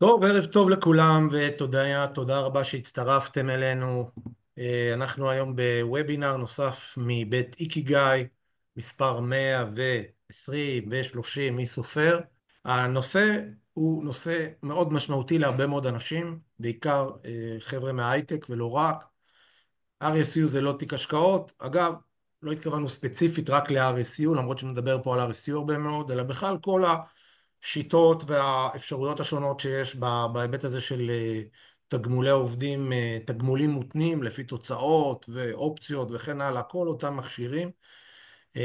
טוב, ערב טוב לכולם תודה רבה שהצטרפתם אלינו. אנחנו היום בוובינר נוסף מבית איקיגאי, מספר 120 ו-30, מי סופר. הנושא הוא נושא מאוד משמעותי להרבה מאוד אנשים, בעיקר חבר'ה מההייטק ולא רק. RSU זה לא תיק השקעות. אגב, לא התכוונו ספציפית רק ל-RSU, למרות שנדבר פה על RSU הרבה מאוד, אלא בכלל כל השיטות והאפשרויות השונות שיש בהיבט הזה של תגמולי עובדים, תגמולים מותנים לפי תוצאות ואופציות וכן הלאה, כל אותם מכשירים.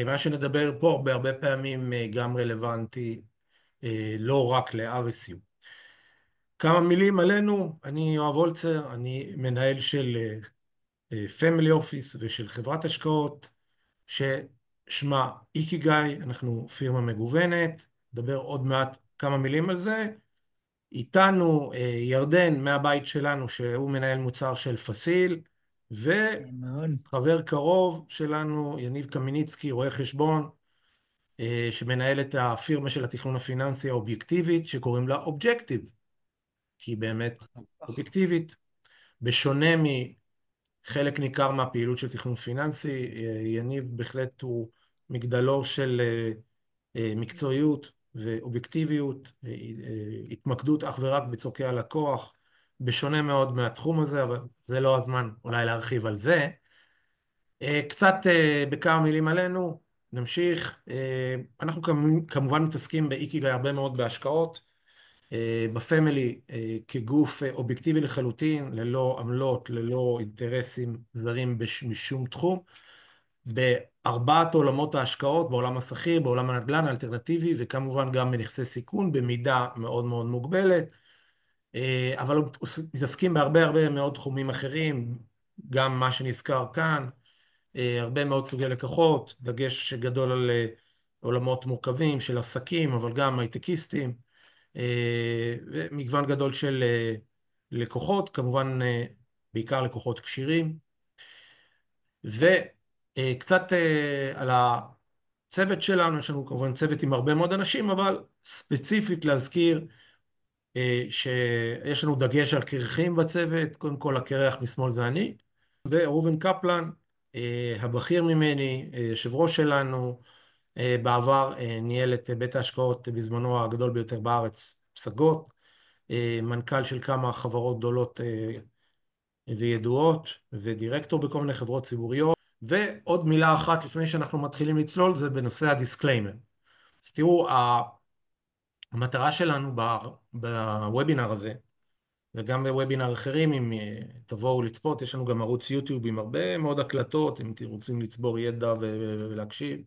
מה שנדבר פה בהרבה פעמים גם רלוונטי, לא רק ל-RSU. כמה מילים עלינו. אני יואב הולצר, אני מנהל של פמילי אופיס ושל חברת השקעות ששמה איקיגאי. אנחנו פירמה מגוונת, נדבר עוד מעט כמה מילים על זה. איתנו ירדן מהבית שלנו, שהוא מנהל מוצר של פסיל, מאוד. וחבר קרוב שלנו יניב קמיניצקי, רואה חשבון, שמנהל את הפירמה של התכנון הפיננסי האובייקטיבית שקוראים לה אובג'קטיב, כי היא באמת אובייקטיבית, בשונה חלק ניכר מהפעילות של תכנון פיננסי. יניב בהחלט הוא מגדלור של מקצועיות ואובייקטיביות, התמקדות אך ורק בצורכי הלקוח, בשונה מאוד מהתחום הזה, אבל זה לא הזמן אולי להרחיב על זה. קצת בכמה מילים עלינו, נמשיך. אנחנו כמובן מתעסקים באיקיגאי הרבה מאוד בהשקעות, בפמילי כגוף אובייקטיבי לחלוטין, ללא עמלות, ללא אינטרסים זרים משום תחום, בארבעת עולמות ההשקעות: בעולם השכיר, בעולם הנדל"ן האלטרנטיבי, וכמובן גם בנכסי סיכון במידה מאוד מאוד מוגבלת. אבל מתעסקים בהרבה הרבה מאוד תחומים אחרים, גם מה שנזכר כאן, הרבה מאוד סוגי לקוחות, דגש גדול על עולמות מורכבים של עסקים, אבל גם הייטקיסטים, ומגוון גדול של לקוחות, כמובן בעיקר לקוחות כשירים. וקצת על הצוות שלנו. יש לנו כמובן צוות עם הרבה מאוד אנשים, אבל ספציפית להזכיר שיש לנו דגש על קרחים בצוות. קודם כל הקרח משמאל זה אני, וראובן קפלן, הבכיר ממני, יושב ראש שלנו, בעבר ניהל את בית ההשקעות בזמנו הגדול ביותר בארץ, פסגות, מנכ"ל של כמה חברות גדולות וידועות, ודירקטור בכל מיני חברות ציבוריות. ועוד מילה אחת לפני שאנחנו מתחילים לצלול, זה בנושא הדיסקליימר. אז תראו, המטרה שלנו בוובינר הזה, וגם בוובינר אחרים, אם תבואו לצפות, יש לנו גם ערוץ יוטיוב עם הרבה מאוד הקלטות, אם אתם רוצים לצבור ידע ולהקשיב.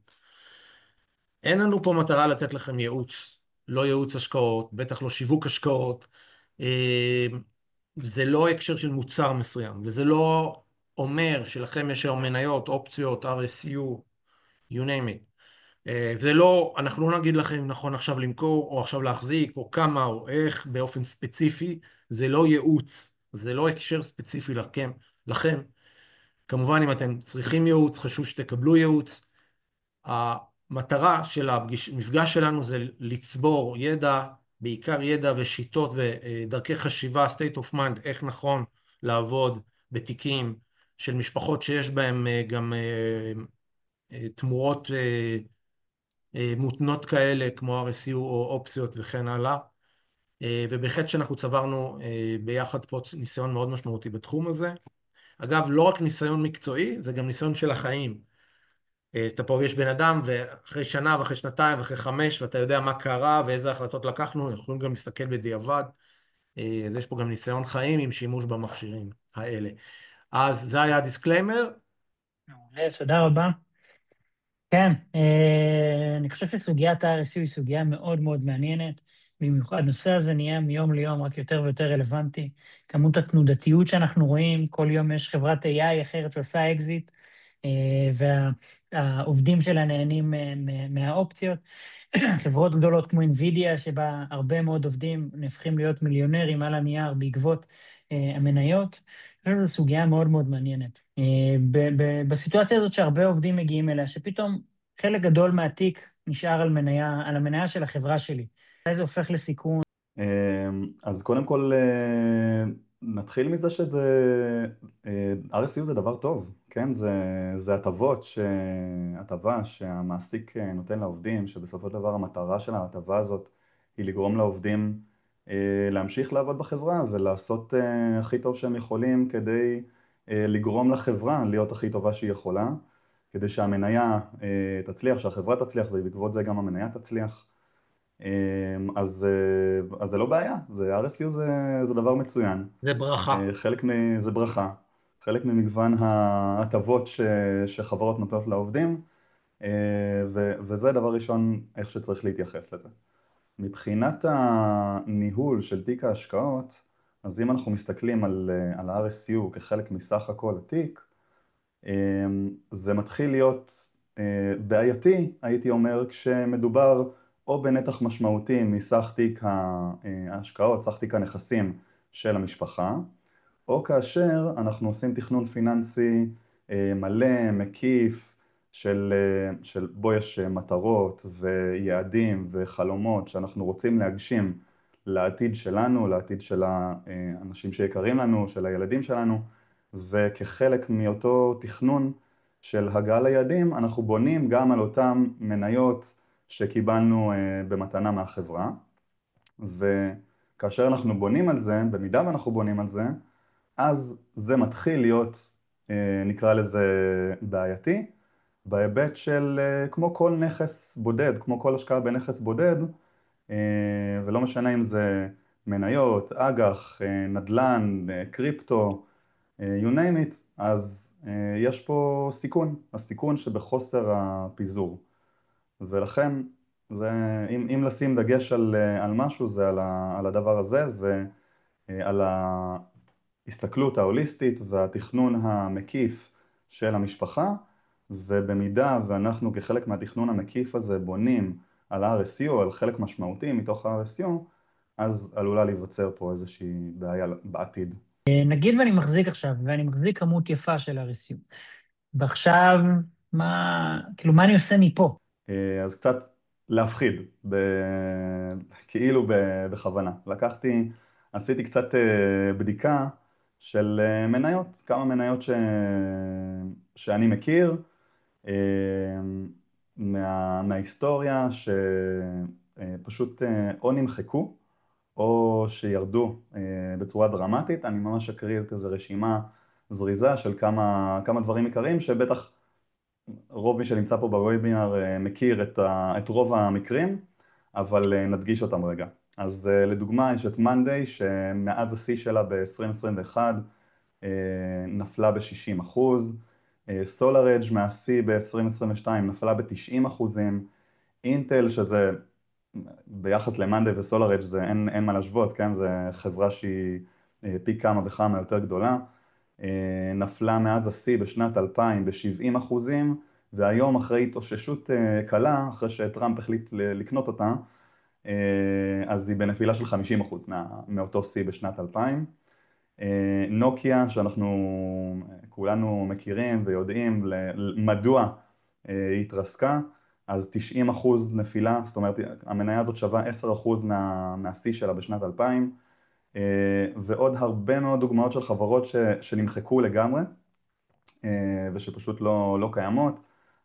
אין לנו פה מטרה לתת לכם ייעוץ, לא ייעוץ השקעות, בטח לא שיווק השקעות. זה לא הקשר של מוצר מסוים, וזה לא אומר שלכם יש היום מניות, אופציות, RSU, you name it. זה לא, אנחנו לא נגיד לכם אם נכון עכשיו למכור, או עכשיו להחזיק, או כמה, או איך, באופן ספציפי. זה לא ייעוץ, זה לא הקשר ספציפי לכם. כמובן, אם אתם צריכים ייעוץ, חשוב שתקבלו ייעוץ. המטרה של המפגש שלנו זה לצבור ידע, בעיקר ידע ושיטות ודרכי חשיבה, state of mind, איך נכון לעבוד בתיקים של משפחות שיש בהם גם תמורות מותנות כאלה, כמו RSU או אופציות וכן הלאה. ובהחלט שאנחנו צברנו ביחד פה ניסיון מאוד משמעותי בתחום הזה. אגב, לא רק ניסיון מקצועי, זה גם ניסיון של החיים. אתה פוגש בן אדם, ואחרי שנה ואחרי שנתיים ואחרי 5, ואתה יודע מה קרה ואיזה החלטות לקחנו, אנחנו יכולים גם להסתכל בדיעבד. אז יש פה גם ניסיון חיים עם שימוש במכשירים האלה. אז זה היה הדיסקליימר. מעולה, תודה רבה. כן, אני חושב שסוגיית ה-RSU היא סוגיה מאוד מאוד מעניינת. במיוחד הנושא הזה נהיה מיום ליום רק יותר ויותר רלוונטי. כמות התנודתיות שאנחנו רואים, כל יום יש חברת AI אחרת שעושה אקזיט, והעובדים שלה נהנים מהאופציות. חברות גדולות כמו NVIDIA, שבה הרבה מאוד עובדים נהפכים להיות מיליונרים על הנייר בעקבות המניות. אני חושב שזו סוגיה מאוד מאוד מעניינת. בסיטואציה הזאת שהרבה עובדים מגיעים אליה, שפתאום חלק גדול מהתיק נשאר על המניה של החברה שלי. מתי זה הופך לסיכון? אז קודם כל נתחיל מזה שזה RSU זה דבר טוב, כן? זה הטבה שהמעסיק נותן לעובדים, שבסופו של דבר המטרה של ההטבה הזאת היא לגרום לעובדים להמשיך לעבוד בחברה ולעשות הכי טוב שהם יכולים כדי לגרום לחברה להיות הכי טובה שהיא יכולה, כדי שהמניה תצליח, שהחברה תצליח ובעקבות זה גם המניה תצליח. אז זה לא בעיה, RSU זה דבר מצוין. זה ברכה. זה ברכה, חלק ממגוון ההטבות שחברות נותנות לעובדים, וזה דבר ראשון איך שצריך להתייחס לזה. מבחינת הניהול של תיק ההשקעות, אז אם אנחנו מסתכלים על ה-RSU כחלק מסך הכל התיק, זה מתחיל להיות בעייתי, הייתי אומר, כשמדובר או בנתח משמעותי מסך תיק ההשקעות, סך תיק הנכסים של המשפחה, או כאשר אנחנו עושים תכנון פיננסי מלא, מקיף, של בו יש מטרות ויעדים וחלומות שאנחנו רוצים להגשים לעתיד שלנו, לעתיד של האנשים שיקרים לנו, של הילדים שלנו, וכחלק מאותו תכנון של הגעה ליעדים אנחנו בונים גם על אותם מניות שקיבלנו במתנה מהחברה, וכאשר אנחנו בונים על זה, במידה ואנחנו בונים על זה, אז זה מתחיל להיות, נקרא לזה, בעייתי, בהיבט של כמו כל נכס בודד, כמו כל השקעה בנכס בודד, ולא משנה אם זה מניות, אג"ח, נדל"ן, קריפטו, you name it, אז יש פה סיכון, הסיכון שבחוסר הפיזור. ולכן, זה, אם לשים דגש על משהו, זה על הדבר הזה ועל ההסתכלות ההוליסטית והתכנון המקיף של המשפחה, ובמידה ואנחנו כחלק מהתכנון המקיף הזה בונים על RSU, על חלק משמעותי מתוך ה-RSU, אז עלולה להיווצר פה איזושהי בעיה בעתיד. נגיד ואני מחזיק עכשיו, ואני מחזיק כמות יפה של RSU, ועכשיו, כאילו, מה אני עושה מפה? אז קצת להפחיד, כאילו בכוונה. עשיתי קצת בדיקה של מניות, כמה מניות שאני מכיר אה, מההיסטוריה שפשוט או נמחקו או שירדו בצורה דרמטית. אני ממש אקריא כזה רשימה זריזה של כמה דברים עיקריים שבטח רוב מי שנמצא פה בוובינר מכיר את רוב המקרים, אבל נדגיש אותם רגע. אז לדוגמה יש את מאנדיי שמאז השיא שלה ב-2021 נפלה ב-60%, SolarEdge מהשיא ב-2022 נפלה ב-90%, אינטל שזה ביחס למאנדיי וסולארג' זה אין מה להשוות, כן? זה חברה שהיא פי כמה וכמה יותר גדולה, נפלה מאז השיא בשנת 2000 ב-70%, והיום אחרי התאוששות קלה, אחרי שטראמפ החליט לקנות אותה, אז היא בנפילה של 50% מאותו שיא בשנת 2000. נוקיה, שאנחנו כולנו מכירים ויודעים מדוע היא התרסקה, אז 90% נפילה, זאת אומרת המניה הזאת שווה 10% מהשיא שלה בשנת 2000, ועוד הרבה מאוד דוגמאות של חברות שנמחקו לגמרי ושפשוט לא קיימות.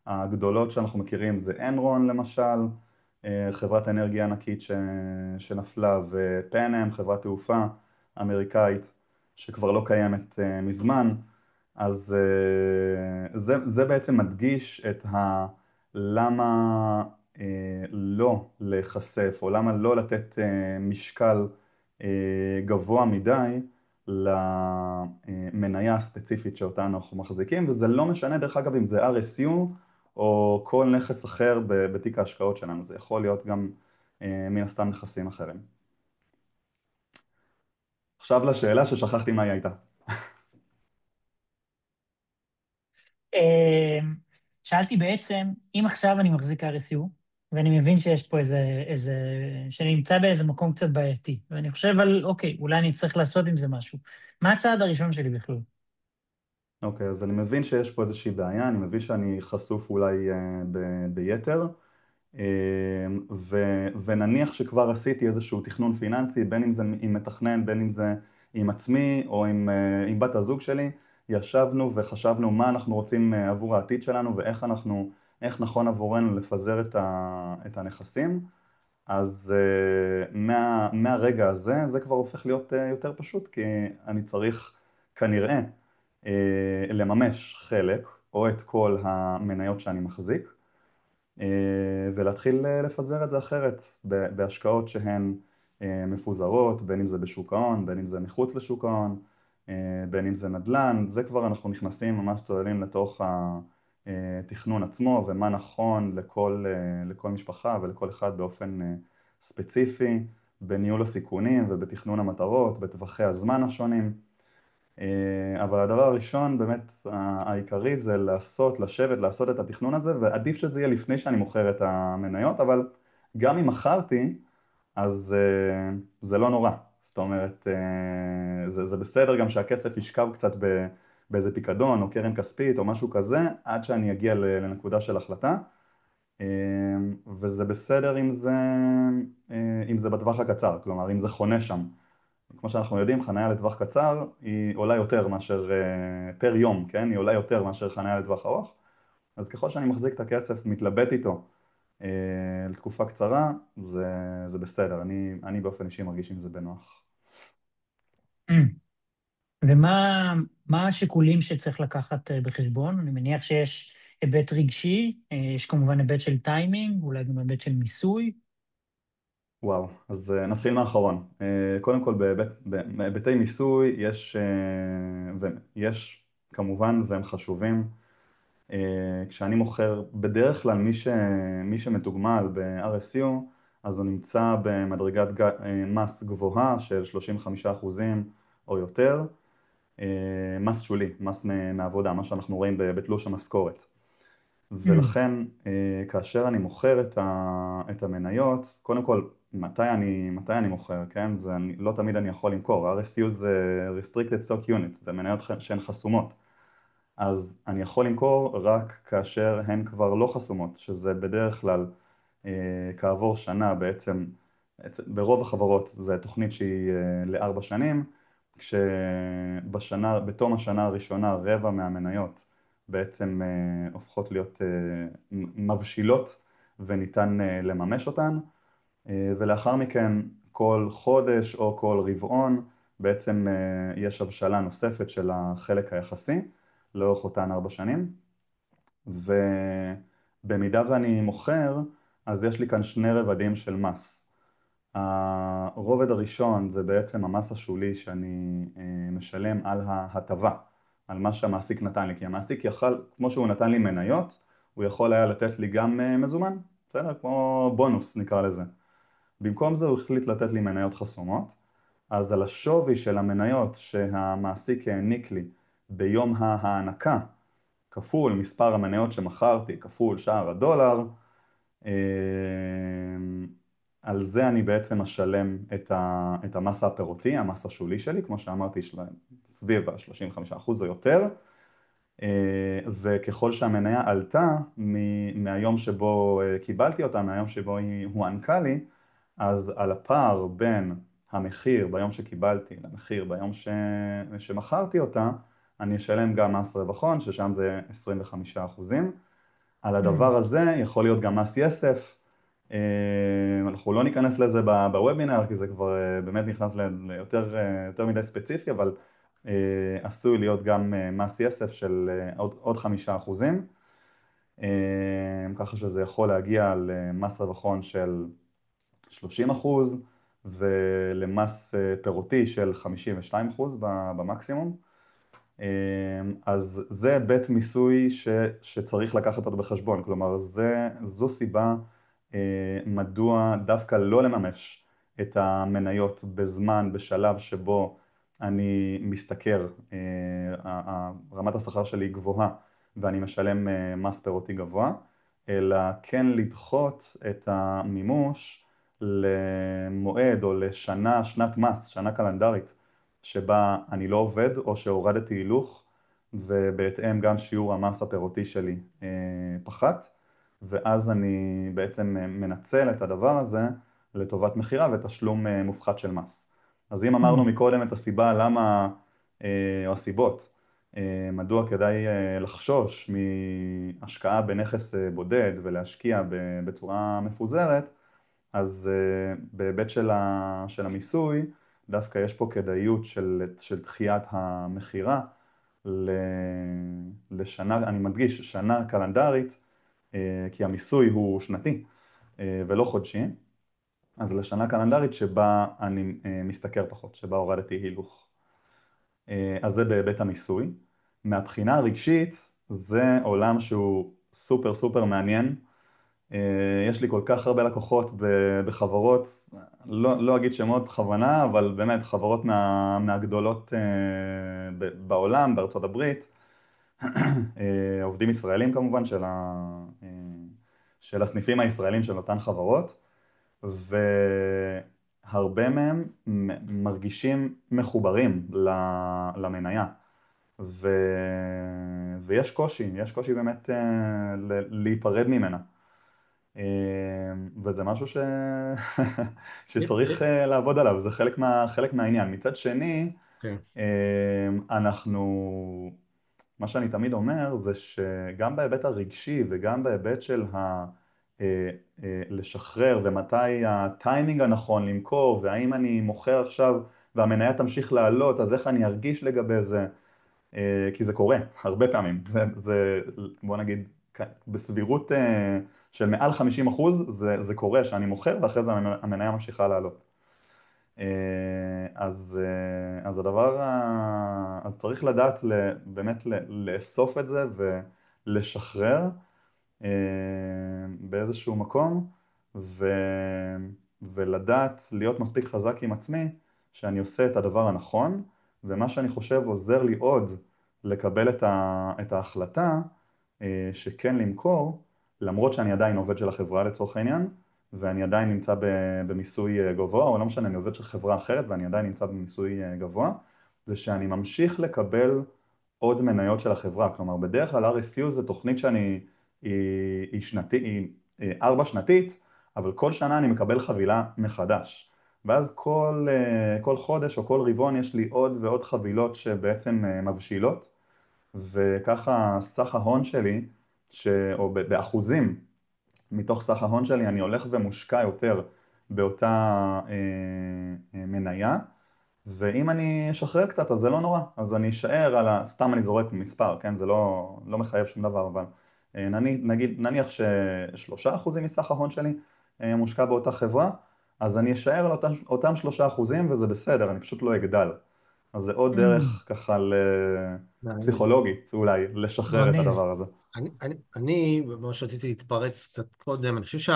הגדולות שאנחנו מכירים זה אנרון למשל, חברת אנרגיה ענקית שנפלה, ופנם, חברת תעופה אמריקאית שכבר לא קיימת מזמן. אז זה בעצם מדגיש את למה לא להיחשף או למה לא לתת משקל גבוה מדי למניה הספציפית שאותה אנחנו מחזיקים, וזה לא משנה דרך אגב אם זה RSU או כל נכס אחר בתיק ההשקעות שלנו, זה יכול להיות גם מן הסתם נכסים אחרים. עכשיו לשאלה ששכחתי מה היא הייתה. אה, שאלתי בעצם, אם עכשיו אני מחזיק RSU, ואני מבין שיש פה שאני נמצא באיזה מקום קצת בעייתי, ואני חושב על, אוקיי, אולי אני צריך לעשות עם זה משהו. מה הצעד הראשון שלי בכלל? אוקיי, אז אני מבין שיש פה איזושהי בעיה, אני מבין שאני חשוף אולי ביתר. ונניח שכבר עשיתי איזשהו תכנון פיננסי, בין אם זה עם מתכנן, בין אם זה עם עצמי או עם בת הזוג שלי, ישבנו וחשבנו מה אנחנו רוצים עבור העתיד שלנו איך נכון עבורנו לפזר את הנכסים. אז מהרגע הזה זה כבר הופך להיות יותר פשוט, כי אני צריך כנראה לממש חלק או את כל המניות שאני מחזיק, ולהתחיל לפזר את זה אחרת בהשקעות שהן מפוזרות, בין אם זה בשוק ההון, בין אם זה מחוץ לשוק ההון, בין אם זה נדל"ן. זה כבר אנחנו נכנסים, ממש צוללים לתוך התכנון עצמו ומה נכון לכל משפחה ולכל אחד באופן ספציפי, בניהול הסיכונים ובתכנון המטרות, בטווחי הזמן השונים. אבל הדבר הראשון באמת העיקרי זה לשבת, לעשות את התכנון הזה, ועדיף שזה יהיה לפני שאני מוכר את המניות, אבל גם אם מכרתי, אז זה לא נורא. זאת אומרת, זה בסדר גם שהכסף ישכב קצת באיזה פיקדון או קרן כספית או משהו כזה, עד שאני אגיע לנקודה של החלטה, וזה בסדר אם זה בטווח הקצר, כלומר אם זה חונה שם. כמו שאנחנו יודעים, חניה לטווח קצר היא עולה יותר מאשר פר יום, כן? היא עולה יותר מאשר חניה לטווח ארוך. אז ככל שאני מחזיק את הכסף, מתלבט איתו לתקופה קצרה, זה בסדר. אני באופן אישי מרגיש עם זה בנוח. ומה השיקולים שצריך לקחת בחשבון? אני מניח שיש היבט רגשי, יש כמובן היבט של טיימינג, אולי גם היבט של מיסוי. וואו, אז נתחיל מהאחרון. קודם כל בהיבטי מיסוי יש כמובן והם חשובים. כשאני מוכר, בדרך כלל מי שמתוגמל ב-RSU, אז הוא נמצא במדרגת מס גבוהה של 35% או יותר, מס שולי, מס מעבודה, מה שאנחנו רואים בתלוש המשכורת. ולכן כאשר אני מוכר את המניות, קודם כל מתי אני מוכר, כן? לא תמיד אני יכול למכור. RSU זה Restricted Stock Units, זה מניות שהן חסומות. אז אני יכול למכור רק כאשר הן כבר לא חסומות, שזה בדרך כלל כעבור שנה בעצם, ברוב החברות זה תוכנית שהיא ל4 שנים, בתום השנה הראשונה רבע מהמניות בעצם הופכות להיות מבשילות וניתן לממש אותן, ולאחר מכן כל חודש או כל רבעון בעצם יש הבשלה נוספת של החלק היחסי לאורך אותן 4 שנים. ובמידה ואני מוכר, אז יש לי כאן 2 רבדים של מס. הרובד הראשון זה בעצם המס השולי שאני משלם על ההטבה, על מה שהמעסיק נתן לי, כי המעסיק יכל, כמו שהוא נתן לי מניות, הוא יכול היה לתת לי גם מזומן, בסדר? כמו בונוס נקרא לזה. במקום זה הוא החליט לתת לי מניות חסומות, אז על השווי של המניות שהמעסיק העניק לי ביום ההענקה, כפול מספר המניות שמכרתי, כפול שער הדולר, על זה אני בעצם אשלם את המס הפירותי, המס השולי שלי, כמו שאמרתי, סביב ה-35% או יותר, וככל שהמניה עלתה מהיום שבו קיבלתי אותה, מהיום שבו היא הוענקה לי, אז על הפער בין המחיר ביום שקיבלתי למחיר ביום שמכרתי אותה, אני אשלם גם מס רווח הון, ששם זה 25%. על הדבר הזה יכול להיות גם מס יסף. אנחנו לא ניכנס לזה בוובינר, כי זה כבר באמת נכנס ליותר מדי ספציפי, אבל עשוי להיות גם מס יסף של עוד 5%. ככה שזה יכול להגיע למס רווח הון של 30% ולמס פירותי של 52% במקסימום. אז זה בית מיסוי שצריך לקחת אותו בחשבון, כלומר זו סיבה מדוע דווקא לא לממש את המניות בשלב שבו אני משתכר, רמת השכר שלי גבוהה ואני משלם מס פירותי גבוה, אלא כן לדחות את המימוש למועד או שנת מס, שנה קלנדרית, שבה אני לא עובד או שהורדתי הילוך, ובהתאם גם שיעור המס הפירותי שלי פחת, ואז אני בעצם מנצל את הדבר הזה לטובת מחירה ותשלום מופחת של מס. אז אם אמרנו מקודם את הסיבה למה, או הסיבות, מדוע כדאי לחשוש מהשקעה בנכס בודד ולהשקיע בצורה מפוזרת, אז בהיבט של המיסוי, דווקא יש פה כדאיות של דחיית המכירה לשנה, אני מדגיש, שנה קלנדרית, כי המיסוי הוא שנתי ולא חודשי, אז לשנה קלנדרית שבה אני משתכר פחות, שבה הורדתי הילוך. אז זה בהיבט המיסוי. מהבחינה הרגשית זה עולם שהוא סופר סופר מעניין. יש לי כל כך הרבה לקוחות בחברות, לא אגיד שמות בכוונה, אבל באמת חברות מהגדולות בעולם, בארצות הברית, עובדים ישראלים כמובן של הסניפים הישראלים של אותן חברות, והרבה מהם מרגישים מחוברים למניה. ו... יש קושי באמת להיפרד ממנה. וזה משהו שצריך לעבוד עליו, זה חלק מהעניין. מצד שני, כן. מה שאני תמיד אומר זה שגם בהיבט הרגשי וגם בהיבט של לשחרר ומתי הטיימינג הנכון למכור, והאם אני מוכר עכשיו והמניה תמשיך לעלות, אז איך אני ארגיש לגבי זה, כי זה קורה הרבה פעמים. בוא נגיד, בסבירות של מעל 50% זה קורה שאני מוכר ואחרי זה המניה ממשיכה לעלות. אז צריך לדעת באמת לאסוף את זה ולשחרר באיזשהו מקום, ולדעת להיות מספיק חזק עם עצמי שאני עושה את הדבר הנכון, ומה שאני חושב עוזר לי עוד לקבל את ההחלטה שכן למכור, למרות שאני עדיין עובד של החברה לצורך העניין, ואני עדיין נמצא במיסוי גבוה, או לא משנה, אני עובד של חברה אחרת ואני עדיין נמצא במיסוי גבוה, זה שאני ממשיך לקבל עוד מניות של החברה. כלומר, בדרך כלל RSU זה תוכנית היא 4 שנתית, אבל כל שנה אני מקבל חבילה מחדש. ואז כל חודש או כל רבעון יש לי עוד ועוד חבילות שבעצם מבשילות, וככה סך ההון שלי, או באחוזים מתוך סך ההון שלי, אני הולך ומושקע יותר באותה מניה, ואם אני אשחרר קצת אז זה לא נורא, אז אני אשאר סתם אני זורק מספר, כן? זה לא מחייב שום דבר, אבל נניח ש3% מסך ההון שלי מושקע באותה חברה, אז אני אשאר על אותם 3% וזה בסדר, אני פשוט לא אגדל. אז זה עוד דרך ככה מעניין. פסיכולוגית אולי לשחרר את מגניב. הדבר הזה. אני ממש רציתי להתפרץ קצת קודם, אני חושב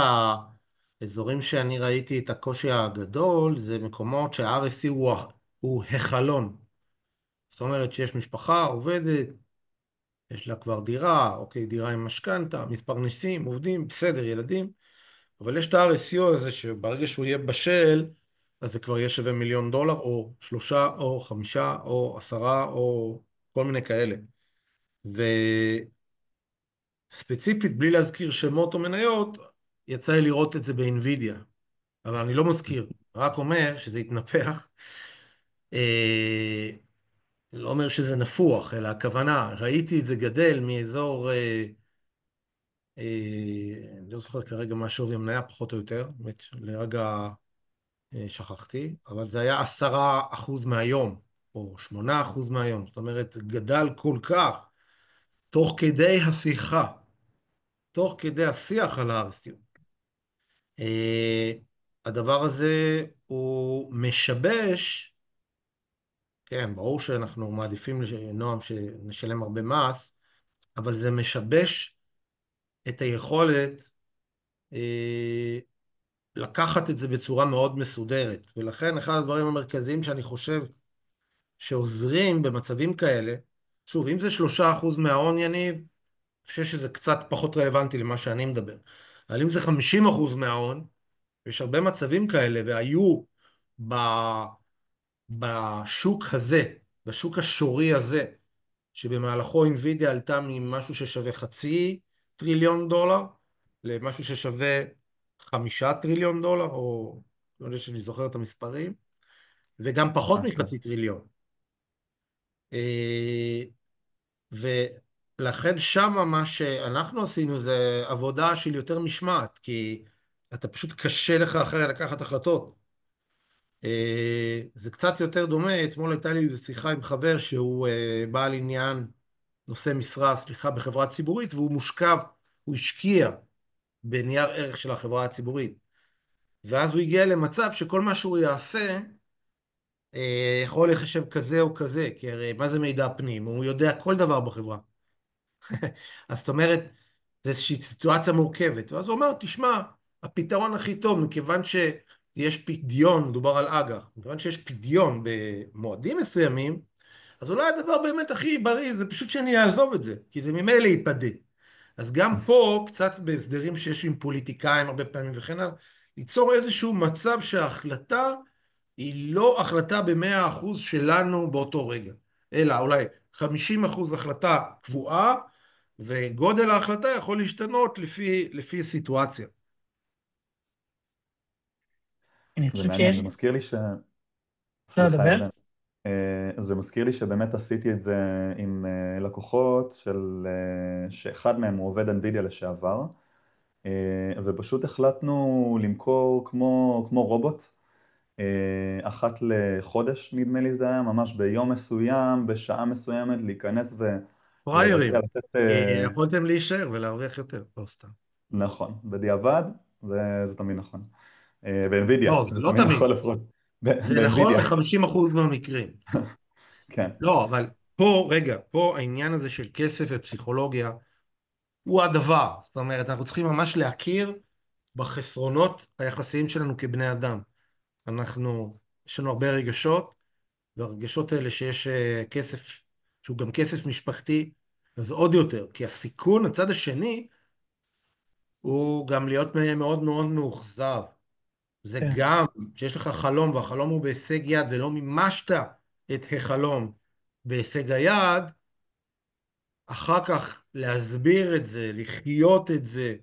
שהאזורים שאני ראיתי את הקושי הגדול זה מקומות שה-RSC הוא החלון. זאת אומרת שיש משפחה עובדת, יש לה כבר דירה, אוקיי, דירה עם משכנתה, מתפרנסים, עובדים, בסדר, ילדים, אבל יש את ה-RSU הזה שברגע שהוא יהיה בשל, אז זה כבר יהיה שווה $1,000,000, או 3, או 5, או 10, או כל מיני כאלה. וספציפית, בלי להזכיר שמות או מניות, יצא לי לראות את זה באינווידיה. אבל אני לא מזכיר, רק אומר שזה התנפח. אה, לא אומר שזה נפוח, אלא הכוונה, ראיתי את זה גדל מאזור, אני לא זוכר כרגע מה שווי המניה, פחות או יותר, באמת, לרגע שכחתי, אבל זה היה 10% מהיום, או 8% מהיום, זאת אומרת, גדל כל כך, תוך כדי השיחה, תוך כדי השיח על ה-RSU. הדבר הזה הוא משבש, כן, ברור שאנחנו מעדיפים, נועם, שנשלם הרבה מס, אבל זה משבש את היכולת לקחת את זה בצורה מאוד מסודרת. ולכן אחד הדברים המרכזיים שאני חושב שעוזרים במצבים כאלה, שוב, אם זה 3% מההון, יניב, אני חושב שזה קצת פחות רלוונטי למה שאני מדבר. אבל אם זה 50% מההון, יש הרבה מצבים כאלה, והיו ב... בשוק הזה, בשוק השורי הזה, שבמהלכו אינווידיה עלתה ממשהו ששווה $500 billion, למשהו ששווה 5 טריליון דולר, או לא יודע שאני זוכר את המספרים, וגם פחות כן. מחצי טריליון. אה, ולכן שמה מה שאנחנו עשינו זה עבודה של יותר משמעת, כי אתה פשוט קשה לך אחרי לקחת החלטות. זה קצת יותר דומה, אתמול הייתה לי איזו שיחה עם חבר שהוא בעל עניין, נושא משרה, סליחה, בחברה ציבורית, והוא מושקע, הוא השקיע בנייר ערך של החברה הציבורית. ואז הוא הגיע למצב שכל מה שהוא יעשה, יכול לחשב כזה או כזה, כי הרי מה זה מידע פנים? הוא יודע כל דבר בחברה. אז זאת אומרת, זו איזושהי סיטואציה מורכבת. ואז הוא אומר, תשמע, הפתרון הכי טוב, מכיוון שיש פדיון, מדובר על אג"ח, מכיוון שיש פדיון במועדים מסוימים, אז אולי הדבר באמת הכי בריא זה פשוט שאני אעזוב את זה, כי זה ממילא ייפדה. אז גם פה, קצת בהסדרים שיש עם פוליטיקאים הרבה פעמים וכן הלאה, ליצור איזשהו מצב שההחלטה היא לא החלטה ב100% שלנו באותו רגע, אלא אולי 50% החלטה קבועה, וגודל ההחלטה יכול להשתנות לפי סיטואציה. אני זה חושב מעניין, שיש... זה מזכיר לי אפשר סליחה לדבר? ירדן. זה מזכיר לי שבאמת עשיתי את זה עם לקוחות שאחד מהם הוא עובד NVIDIA לשעבר, ופשוט החלטנו למכור כמו רובוט, אחת לחודש נדמה לי זה היה, ממש ביום מסוים, בשעה מסוימת, להיכנס ולבצע, פריירים, לתת... יכולתם להישאר ולהרוויח יותר, לא סתם. נכון, בדיעבד זה תמיד נכון. ב-NVIDIA לא, זה זה לא תמיד תמיד. נכון לפחות. זה נכון ב-NVIDIA, ל-50% מהמקרים. כן, לא, אבל פה, רגע, פה העניין הזה של כסף ופסיכולוגיה הוא הדבר. זאת אומרת, אנחנו צריכים ממש להכיר בחסרונות היחסיים שלנו כבני אדם. יש לנו הרבה רגשות, והרגשות האלה שיש כסף, שהוא גם כסף משפחתי, אז עוד יותר, כי הסיכון, הצד השני, הוא גם להיות מאוד מאוד מאוכזב. זה כן, גם שיש לך חלום, והחלום הוא בהישג יד, ולא מימשת את החלום בהישג היד, אחר כך להסביר את זה, לחיות את זה,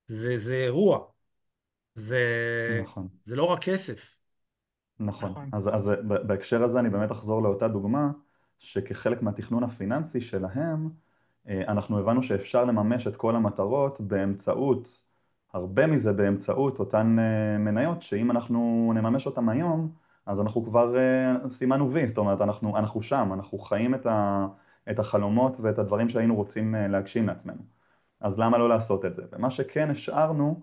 זה אירוע. זה, נכון. זה לא רק כסף. נכון. נכון. אז בהקשר הזה אני באמת אחזור לאותה דוגמה, שכחלק מהתכנון הפיננסי שלהם, אנחנו הבנו שאפשר לממש את כל המטרות באמצעות, הרבה מזה באמצעות אותן מניות, שאם אנחנו נממש אותן היום, אז אנחנו כבר סימנו וי, זאת אומרת, אנחנו שם, אנחנו חיים את החלומות ואת הדברים שהיינו רוצים להגשים לעצמנו. אז למה לא לעשות את זה? ומה שכן השארנו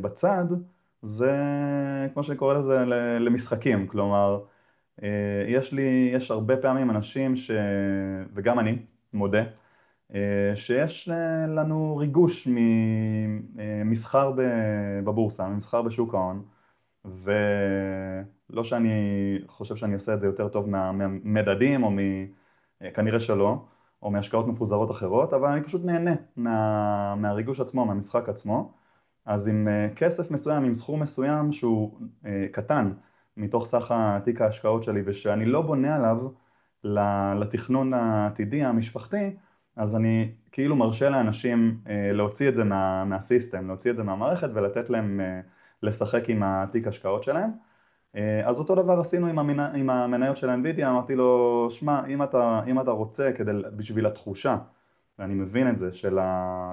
בצד, זה כמו שאני קורא לזה למשחקים, כלומר יש הרבה פעמים אנשים וגם אני מודה שיש לנו ריגוש ממסחר בבורסה, ממסחר בשוק ההון, ולא שאני חושב שאני עושה את זה יותר טוב מהמדדים כנראה שלא, או מהשקעות מפוזרות אחרות, אבל אני פשוט נהנה מהריגוש עצמו, מהמשחק עצמו. אז עם כסף מסוים, עם סכום מסוים שהוא קטן מתוך סך תיק ההשקעות שלי ושאני לא בונה עליו לתכנון העתידי המשפחתי, אז אני כאילו מרשה לאנשים להוציא את זה מהסיסטם, להוציא את זה מהמערכת ולתת להם לשחק עם התיק השקעות שלהם. אז אותו דבר עשינו עם המניות של NVIDIA, אמרתי לו, שמע, אם אתה רוצה בשביל התחושה, ואני מבין את זה, של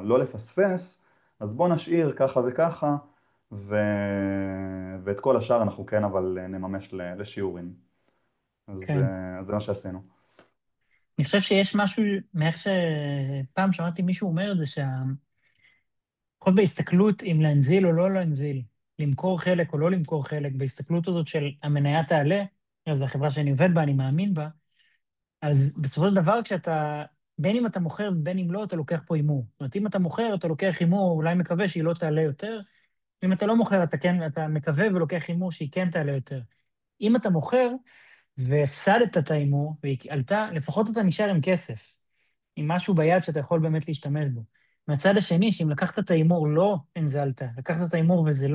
לא לפספס, אז בוא נשאיר ככה וככה, ואת כל השאר אנחנו כן אבל נממש לשיעורים. אז כן. זה מה שעשינו. אני חושב שיש משהו, מאיך שפעם שמעתי מישהו אומר את זה, לפחות בהסתכלות אם להנזיל או לא להנזיל, למכור חלק או לא למכור חלק, בהסתכלות הזאת של המניה תעלה, זו החברה שאני עובד בה, אני מאמין בה, אז בסופו של דבר בין אם אתה מוכר ובין אם לא, אתה לוקח פה הימור. זאת אומרת, אם אתה מוכר, אתה לוקח הימור, אולי מקווה שהיא לא תעלה יותר, אם אתה לא מוכר, אתה מקווה ולוקח הימור שהיא כן תעלה יותר. אם אתה מוכר והפסדת את ההימור, והיא עלתה, לפחות אתה נשאר עם כסף. עם משהו ביד שאתה יכול באמת להשתמש בו. מהצד השני, שאם לקחת את ההימור, לא הנזלת, לקחת את ההימור וזה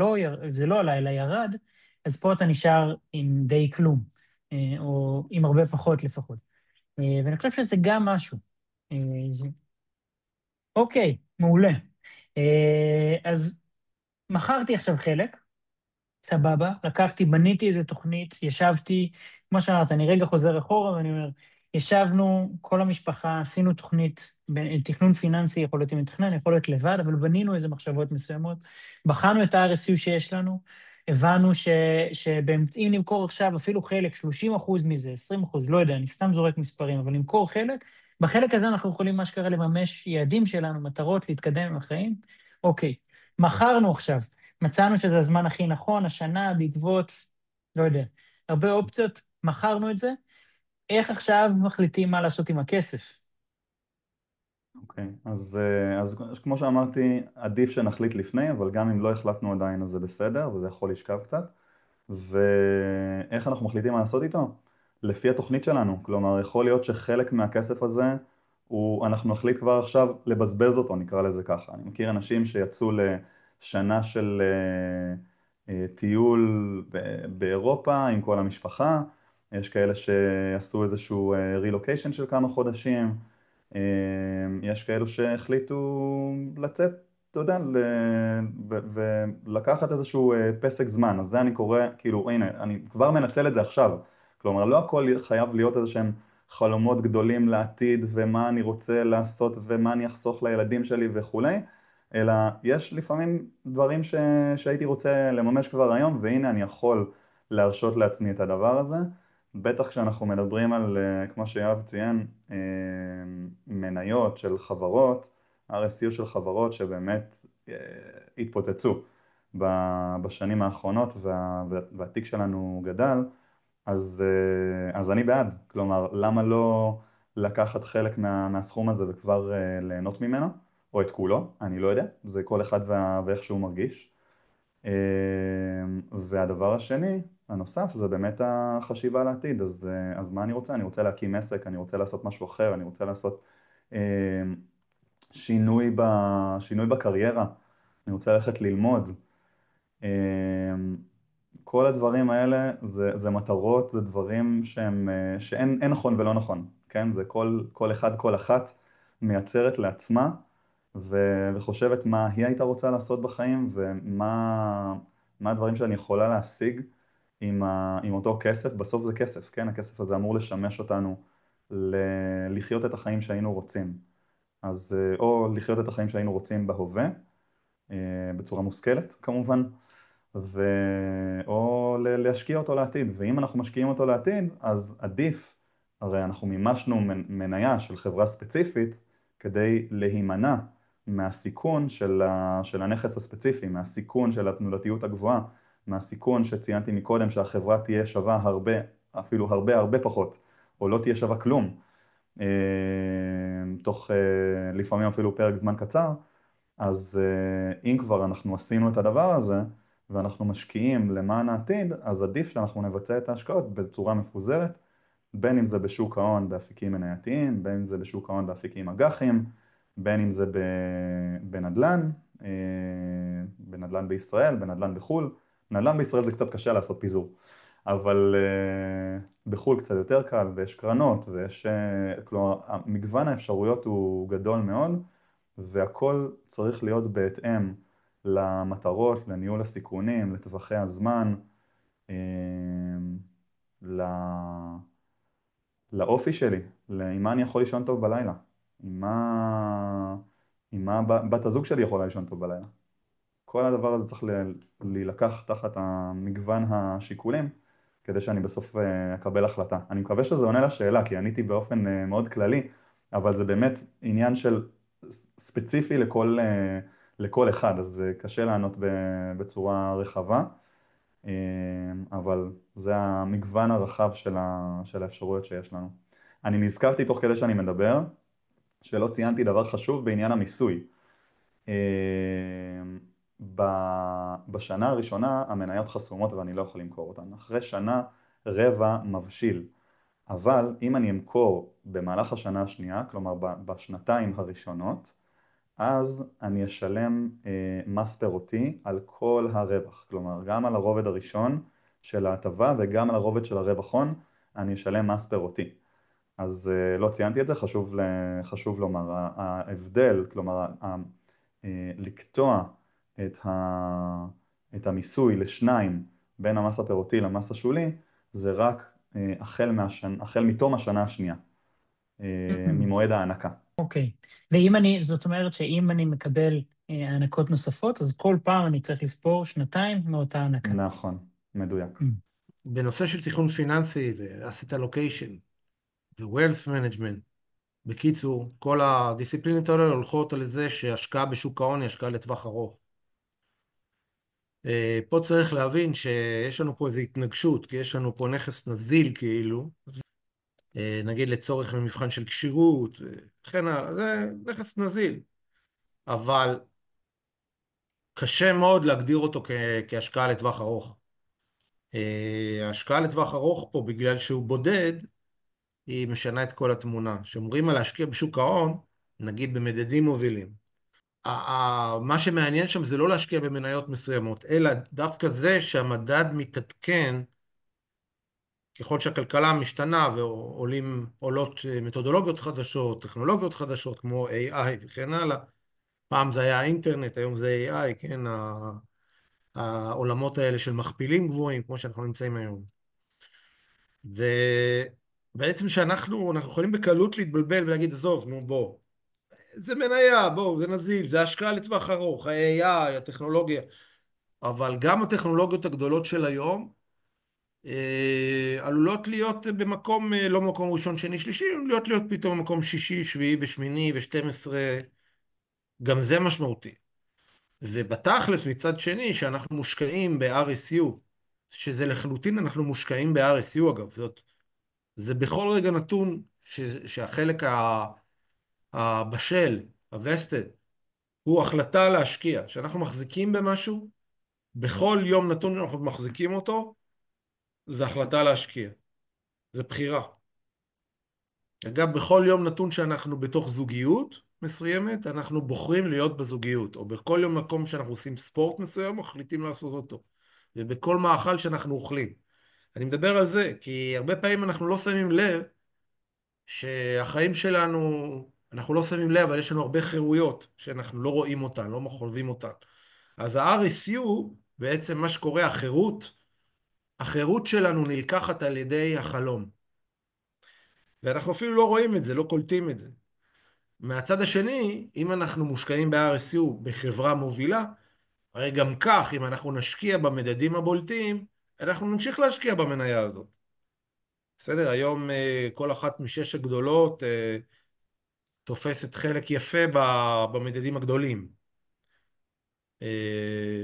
לא עלה, אלא ירד, אז פה אתה נשאר עם די כלום, או עם הרבה פחות לפחות. ואני חושב שזה גם משהו. אוקיי, מעולה. אז מכרתי עכשיו חלק, סבבה, לקחתי, בניתי איזה תוכנית, ישבתי, כמו שאמרת, אני רגע חוזר אחורה ואני אומר, ישבנו, כל המשפחה, עשינו תוכנית, תכנון פיננסי, יכול להיות עם מתכנן, יכול להיות לבד, אבל בנינו איזה מחשבות מסוימות, בחנו את ה-RSU שיש לנו, הבנו שאם נמכור עכשיו אפילו חלק, 30% מזה, 20%, לא יודע, אני סתם זורק מספרים, אבל נמכור חלק, בחלק הזה אנחנו יכולים, מה שקרה, לממש יעדים שלנו, מטרות, להתקדם עם החיים. אוקיי, מכרנו עכשיו. מצאנו שזה הזמן הכי נכון, השנה, בעקבות, לא יודע, הרבה אופציות, מכרנו את זה. איך עכשיו מחליטים מה לעשות עם הכסף? אוקיי, אז כמו שאמרתי, עדיף שנחליט לפני, אבל גם אם לא החלטנו עדיין אז זה בסדר, וזה יכול לשכב קצת. ואיך אנחנו מחליטים מה לעשות איתו? לפי התוכנית שלנו. כלומר, יכול להיות שחלק מהכסף הזה, אנחנו נחליט כבר עכשיו לבזבז אותו, נקרא לזה ככה. אני מכיר אנשים שיצאו לשנה של טיול באירופה עם כל המשפחה, יש כאלה שעשו איזשהו רילוקיישן של כמה חודשים, יש כאלו שהחליטו לצאת, אתה יודע, ולקחת איזשהו פסק זמן. אז זה אני קורא, כאילו, הנה, אני כבר מנצל את זה עכשיו. כלומר, לא הכל חייב להיות איזה שהם חלומות גדולים לעתיד, ומה אני רוצה לעשות, ומה אני אחסוך לילדים שלי וכולי, אלא יש לפעמים דברים שהייתי רוצה לממש כבר היום, והנה אני יכול להרשות לעצמי את הדבר הזה. בטח כשאנחנו מדברים על, כמו שיואב ציין, מניות של חברות, RSU של חברות שבאמת התפוצצו בשנים האחרונות והתיק שלנו גדל, אז אני בעד. כלומר, למה לא לקחת חלק מהסכום הזה וכבר ליהנות ממנו, או את כולו, אני לא יודע, זה כל אחד ואיך שהוא מרגיש. והדבר השני, הנוסף, זה באמת החשיבה לעתיד. אז מה אני רוצה? אני רוצה להקים עסק, אני רוצה לעשות משהו אחר, אני רוצה לעשות שינוי בקריירה, אני רוצה ללכת ללמוד. כל הדברים האלה זה מטרות, זה דברים שאין נכון ולא נכון, כן? זה כל אחד, כל אחת מייצרת לעצמה וחושבת מה היא הייתה רוצה לעשות בחיים מה הדברים שאני יכולה להשיג עם אותו כסף. בסוף זה כסף, כן? הכסף הזה אמור לשמש אותנו לחיות את החיים שהיינו רוצים. אז או לחיות את החיים שהיינו רוצים בהווה, בצורה מושכלת כמובן, או להשקיע אותו לעתיד. ואם אנחנו משקיעים אותו לעתיד, אז עדיף, הרי אנחנו מימשנו מניה של חברה ספציפית כדי להימנע מהסיכון של הנכס הספציפי, מהסיכון של התנודתיות הגבוהה, מהסיכון שציינתי מקודם שהחברה תהיה שווה הרבה, אפילו הרבה הרבה פחות, או לא תהיה שווה כלום, תוך לפעמים אפילו פרק זמן קצר. אז אם כבר אנחנו עשינו את הדבר הזה ואנחנו משקיעים למען העתיד, אז עדיף שאנחנו נבצע את ההשקעות בצורה מפוזרת, בין אם זה בשוק ההון באפיקים מנייתיים, בין אם זה בשוק ההון באפיקים אג"חים, בין אם זה בנדל"ן, בנדל"ן בישראל, בנדל"ן בחו"ל. נדל"ן בישראל זה קצת קשה לעשות פיזור, אבל בחו"ל קצת יותר קל, ויש קרנות, כלומר, מגוון האפשרויות הוא גדול מאוד, והכל צריך להיות בהתאם למטרות, לניהול הסיכונים, לטווחי הזמן, לאופי שלי, עם מה אני יכול לישון טוב בלילה, עם מה בת הזוג שלי יכולה לישון טוב בלילה. כל הדבר הזה צריך להילקח תחת המגוון השיקולים, כדי שאני בסוף אקבל החלטה. אני מקווה שזה עונה לשאלה, כי עניתי באופן מאוד כללי, אבל זה באמת עניין של ספציפי לכל אחד, אז קשה לענות בצורה רחבה, אבל זה המגוון הרחב של האפשרויות שיש לנו. אני נזכרתי תוך כדי שאני מדבר, שלא ציינתי דבר חשוב בעניין המיסוי. בשנה הראשונה המניות חסומות ואני לא יכול למכור אותן. אחרי שנה רבע מבשיל. אבל אם אני אמכור במהלך השנה השנייה, כלומר בשנתיים הראשונות, אז אני אשלם מס פירותי על כל הרווח. כלומר, גם על הרובד הראשון של ההטבה וגם על הרובד של הרווח הון, אני אשלם מס פירותי. אז לא ציינתי את זה, חשוב לומר. ההבדל, כלומר, לקטוע את את המיסוי לשניים בין המס הפירותי למס השולי, זה רק החל מתום השנה השנייה, ממועד ההענקה. אוקיי. זאת אומרת שאם אני מקבל הענקות נוספות, אז כל פעם אני צריך לספור שנתיים מאותה הענקה. נכון, מדויק. בנושא של תכנון פיננסי ו-asset allocation ו-wealth management, בקיצור, כל הדיסציפלינות האלה הולכות על זה שהשקעה בשוק ההון היא השקעה לטווח ארוך. פה צריך להבין שיש לנו פה איזו התנגשות, כי יש לנו פה נכס נזיל כאילו, נגיד לצורך מבחן של כשירות, וכן הלאה, זה נכס נזיל, אבל קשה מאוד להגדיר אותו כהשקעה לטווח ארוך. ההשקעה לטווח ארוך פה, בגלל שהוא בודד, היא משנה את כל התמונה. כשאומרים על להשקיע בשוק ההון, נגיד במדדים מובילים, מה שמעניין שם זה לא להשקיע במניות מסוימות, אלא דווקא זה שהמדד מתעדכן ככל שהכלכלה משתנה ועולות מתודולוגיות חדשות, טכנולוגיות חדשות כמו AI וכן הלאה. פעם זה היה האינטרנט, היום זה AI, כן? העולמות האלה של מכפילים גבוהים, כמו שאנחנו נמצאים היום. ובעצם שאנחנו יכולים בקלות להתבלבל ולהגיד, עזוב, נו בוא, זה מניה, בוא, זה נזיל, זה השקעה לטווח ארוך, ה-AI, הטכנולוגיה. אבל גם הטכנולוגיות הגדולות של היום, עלולות להיות במקום, לא מקום ראשון, שני, שלישי, עלולות להיות פתאום מקום שישי, שביעי ושמיני ו12, גם זה משמעותי. ובתכלס מצד שני, שאנחנו מושקעים ב-RSU, שזה לחלוטין אנחנו מושקעים ב-RSU אגב, זה בכל רגע נתון שהחלק הבשל, הווסטד, הוא החלטה להשקיע, שאנחנו מחזיקים במשהו, בכל יום נתון שאנחנו מחזיקים אותו, זה החלטה להשקיע, זה בחירה. אגב, בכל יום נתון שאנחנו בתוך זוגיות מסוימת, אנחנו בוחרים להיות בזוגיות, או בכל יום מקום שאנחנו עושים ספורט מסוים, מחליטים לעשות אותו, ובכל מאכל שאנחנו אוכלים. אני מדבר על זה, כי הרבה פעמים אנחנו לא שמים לב שהחיים שלנו, אנחנו לא שמים לב, אבל יש לנו הרבה חירויות שאנחנו לא רואים אותן, לא מחולבים אותן. אז ה-RSU, בעצם מה שקורה, החירות שלנו נלקחת על ידי החלום. ואנחנו אפילו לא רואים את זה, לא קולטים את זה. מהצד השני, אם אנחנו מושקעים ב-RSU בחברה מובילה, הרי גם כך, אם אנחנו נשקיע במדדים הבולטים, אנחנו נמשיך להשקיע במניה הזאת. בסדר, היום כל אחת משש הגדולות תופסת חלק יפה במדדים הגדולים.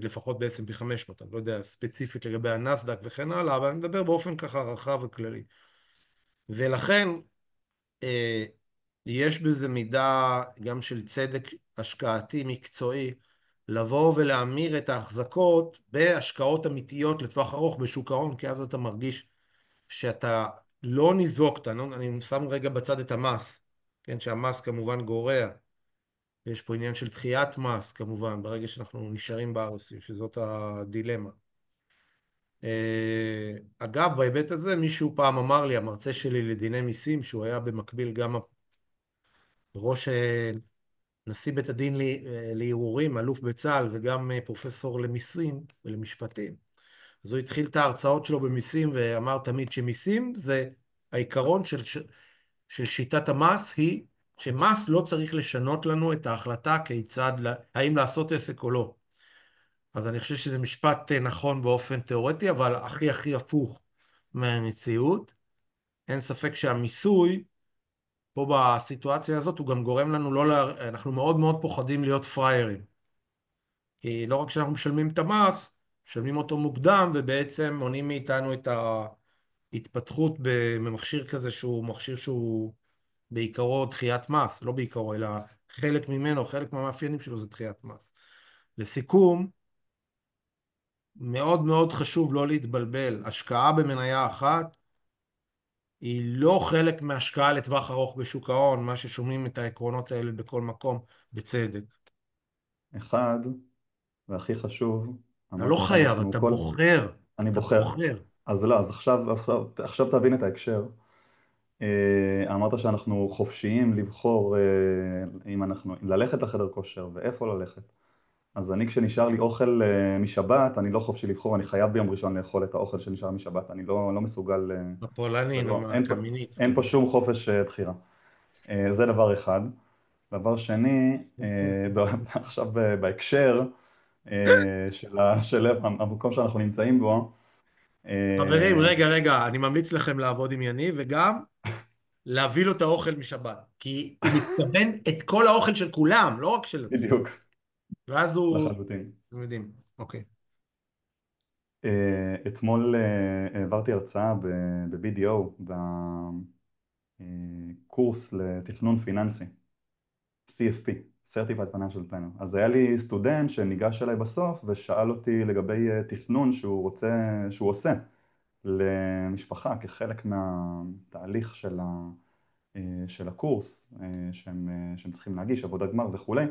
לפחות ב-S&P 500, אני לא יודע ספציפית לגבי הנסדק וכן הלאה, אבל אני מדבר באופן ככה רחב וכללי. ולכן, יש בזה מידה גם של צדק השקעתי מקצועי, לבוא ולהמיר את ההחזקות בהשקעות אמיתיות לטווח ארוך בשוק ההון, כי אז אתה מרגיש שאתה לא ניזוקת, אני שם רגע בצד את המס, כן, שהמס כמובן גורע, יש פה עניין של דחיית מס כמובן, ברגע שאנחנו נשארים בארץ, שזאת הדילמה. אגב, בהיבט הזה מישהו פעם אמר לי, המרצה שלי לדיני מיסים, שהוא היה במקביל גם ראש נשיא בית הדין לערעורים, אלוף בצה"ל, וגם פרופסור למיסים ולמשפטים. אז הוא התחיל את ההרצאות שלו במיסים ואמר תמיד שמיסים זה העיקרון של שיטת המס, היא שמס לא צריך לשנות לנו את ההחלטה כיצד, האם לעשות עסק או לא. אז אני חושב שזה משפט נכון באופן תיאורטי, אבל הכי הפוך מהמציאות. אין ספק שהמיסוי פה בסיטואציה הזאת הוא גם גורם לנו אנחנו מאוד מאוד פוחדים להיות פריירים. כי לא רק שאנחנו משלמים את המס, משלמים אותו מוקדם ובעצם מונעים מאיתנו את ההתפתחות במכשיר כזה שהוא מכשיר שהוא בעיקרו דחיית מס, לא בעיקרו אלא חלק ממנו, חלק מהמאפיינים שלו זה דחיית מס. לסיכום, מאוד מאוד חשוב לא להתבלבל, השקעה במניה אחת היא לא חלק מהשקעה לטווח ארוך בשוק ההון, מה ששומעים את העקרונות האלה בכל מקום, בצדק. אחד, והכי חשוב, אתה לא אמרתי חייב, שאנחנו אתה כל... בוחר. אני אתה בוחר. בוחר. אז לא, אז עכשיו תבין את ההקשר. אמרת שאנחנו חופשיים לבחור אם ללכת לחדר כושר ואיפה ללכת. אז אני כשנשאר לי אוכל משבת, אני לא חופשי לבחור, אני חייב ביום ראשון לאכול את האוכל שנשאר משבת, אני לא מסוגל, הפולני, זה נו, לא, מה, אין קמיניצקי. פה שום חופש בחירה. זה דבר אחד. דבר שני, עכשיו בהקשר של המקום שאנחנו נמצאים בו, חברים, אה, רגע, אני ממליץ לכם לעבוד עם יניב, וגם להביא לו את האוכל משבת. כי הוא מתכוון את כל האוכל של כולם, לא רק של עצמו. בדיוק, ואז הוא... לחלוטין. אתם יודעים, אוקיי. אתמול העברתי הרצאה ב-BDO, בקורס לתכנון פיננסי, CFP, Certified Financial Planner. אז היה לי סטודנט שניגש אליי בסוף ושאל אותי לגבי תכנון שהוא עושה למשפחה כחלק מהתהליך של הקורס שהם צריכים להגיש, עבודת גמר וכולי.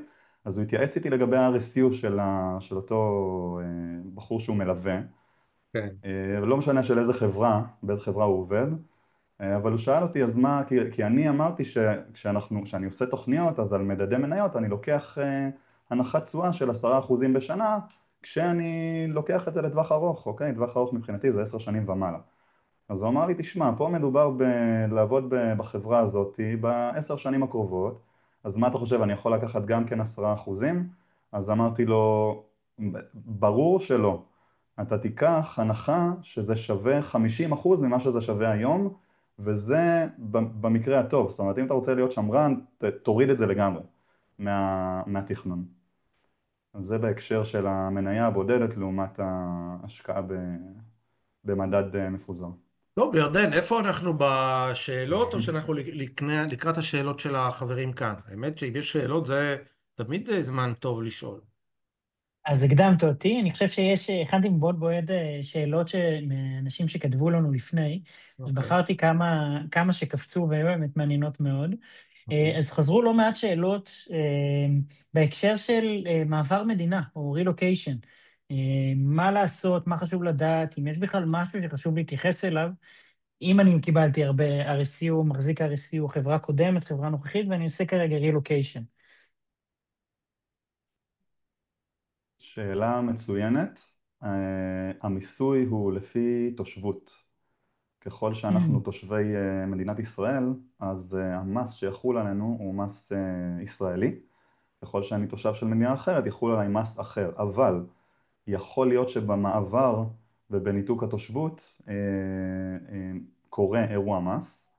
אז הוא התייעץ איתי לגבי ה-RSU של אותו בחור שהוא מלווה. כן. לא משנה של איזה חברה, באיזה חברה הוא עובד, אבל הוא שאל אותי אז מה, כי אני אמרתי כשאני עושה תוכניות אז על מדדי מניות אני לוקח הנחת תשואה של 10% בשנה, כשאני לוקח את זה לטווח ארוך, אוקיי? טווח ארוך מבחינתי זה 10 שנים ומעלה. אז הוא אמר לי, תשמע, פה מדובר לעבוד בחברה הזאת ב10 שנים הקרובות, אז מה אתה חושב, אני יכול לקחת גם כן 10%? אז אמרתי לו, ברור שלא. אתה תיקח הנחה שזה שווה 50% ממה שזה שווה היום, וזה במקרה הטוב. זאת אומרת, אם אתה רוצה להיות שמרן, תוריד את זה לגמרי מהתכנון. אז זה בהקשר של המניה הבודדת לעומת ההשקעה במדד מפוזר. לא, בירדן, איפה אנחנו בשאלות, או שאנחנו לקראת השאלות של החברים כאן? האמת שאם יש שאלות, זה תמיד זמן טוב לשאול. אז הקדמת אותי, אני חושב הכנתי מבעוד מועד שאלות מאנשים שכתבו לנו לפני, אז אוקיי, בחרתי כמה שקפצו והיו באמת מעניינות מאוד. אוקיי. אז חזרו לא מעט שאלות בהקשר של מעבר מדינה או רילוקיישן. מה לעשות, מה חשוב לדעת, אם יש בכלל משהו שחשוב להתייחס אליו, אם אני קיבלתי הרבה RSU, מחזיק RSU, חברה קודמת, חברה נוכחית, ואני עושה כרגע רילוקיישן. שאלה מצוינת. המיסוי הוא לפי תושבות. ככל שאנחנו תושבי מדינת ישראל, אז המס שיחול עלינו הוא מס ישראלי. ככל שאני תושב של מדינה אחרת, יחול עליי מס אחר. אבל יכול להיות שבמעבר ובניתוק התושבות קורה אירוע מס.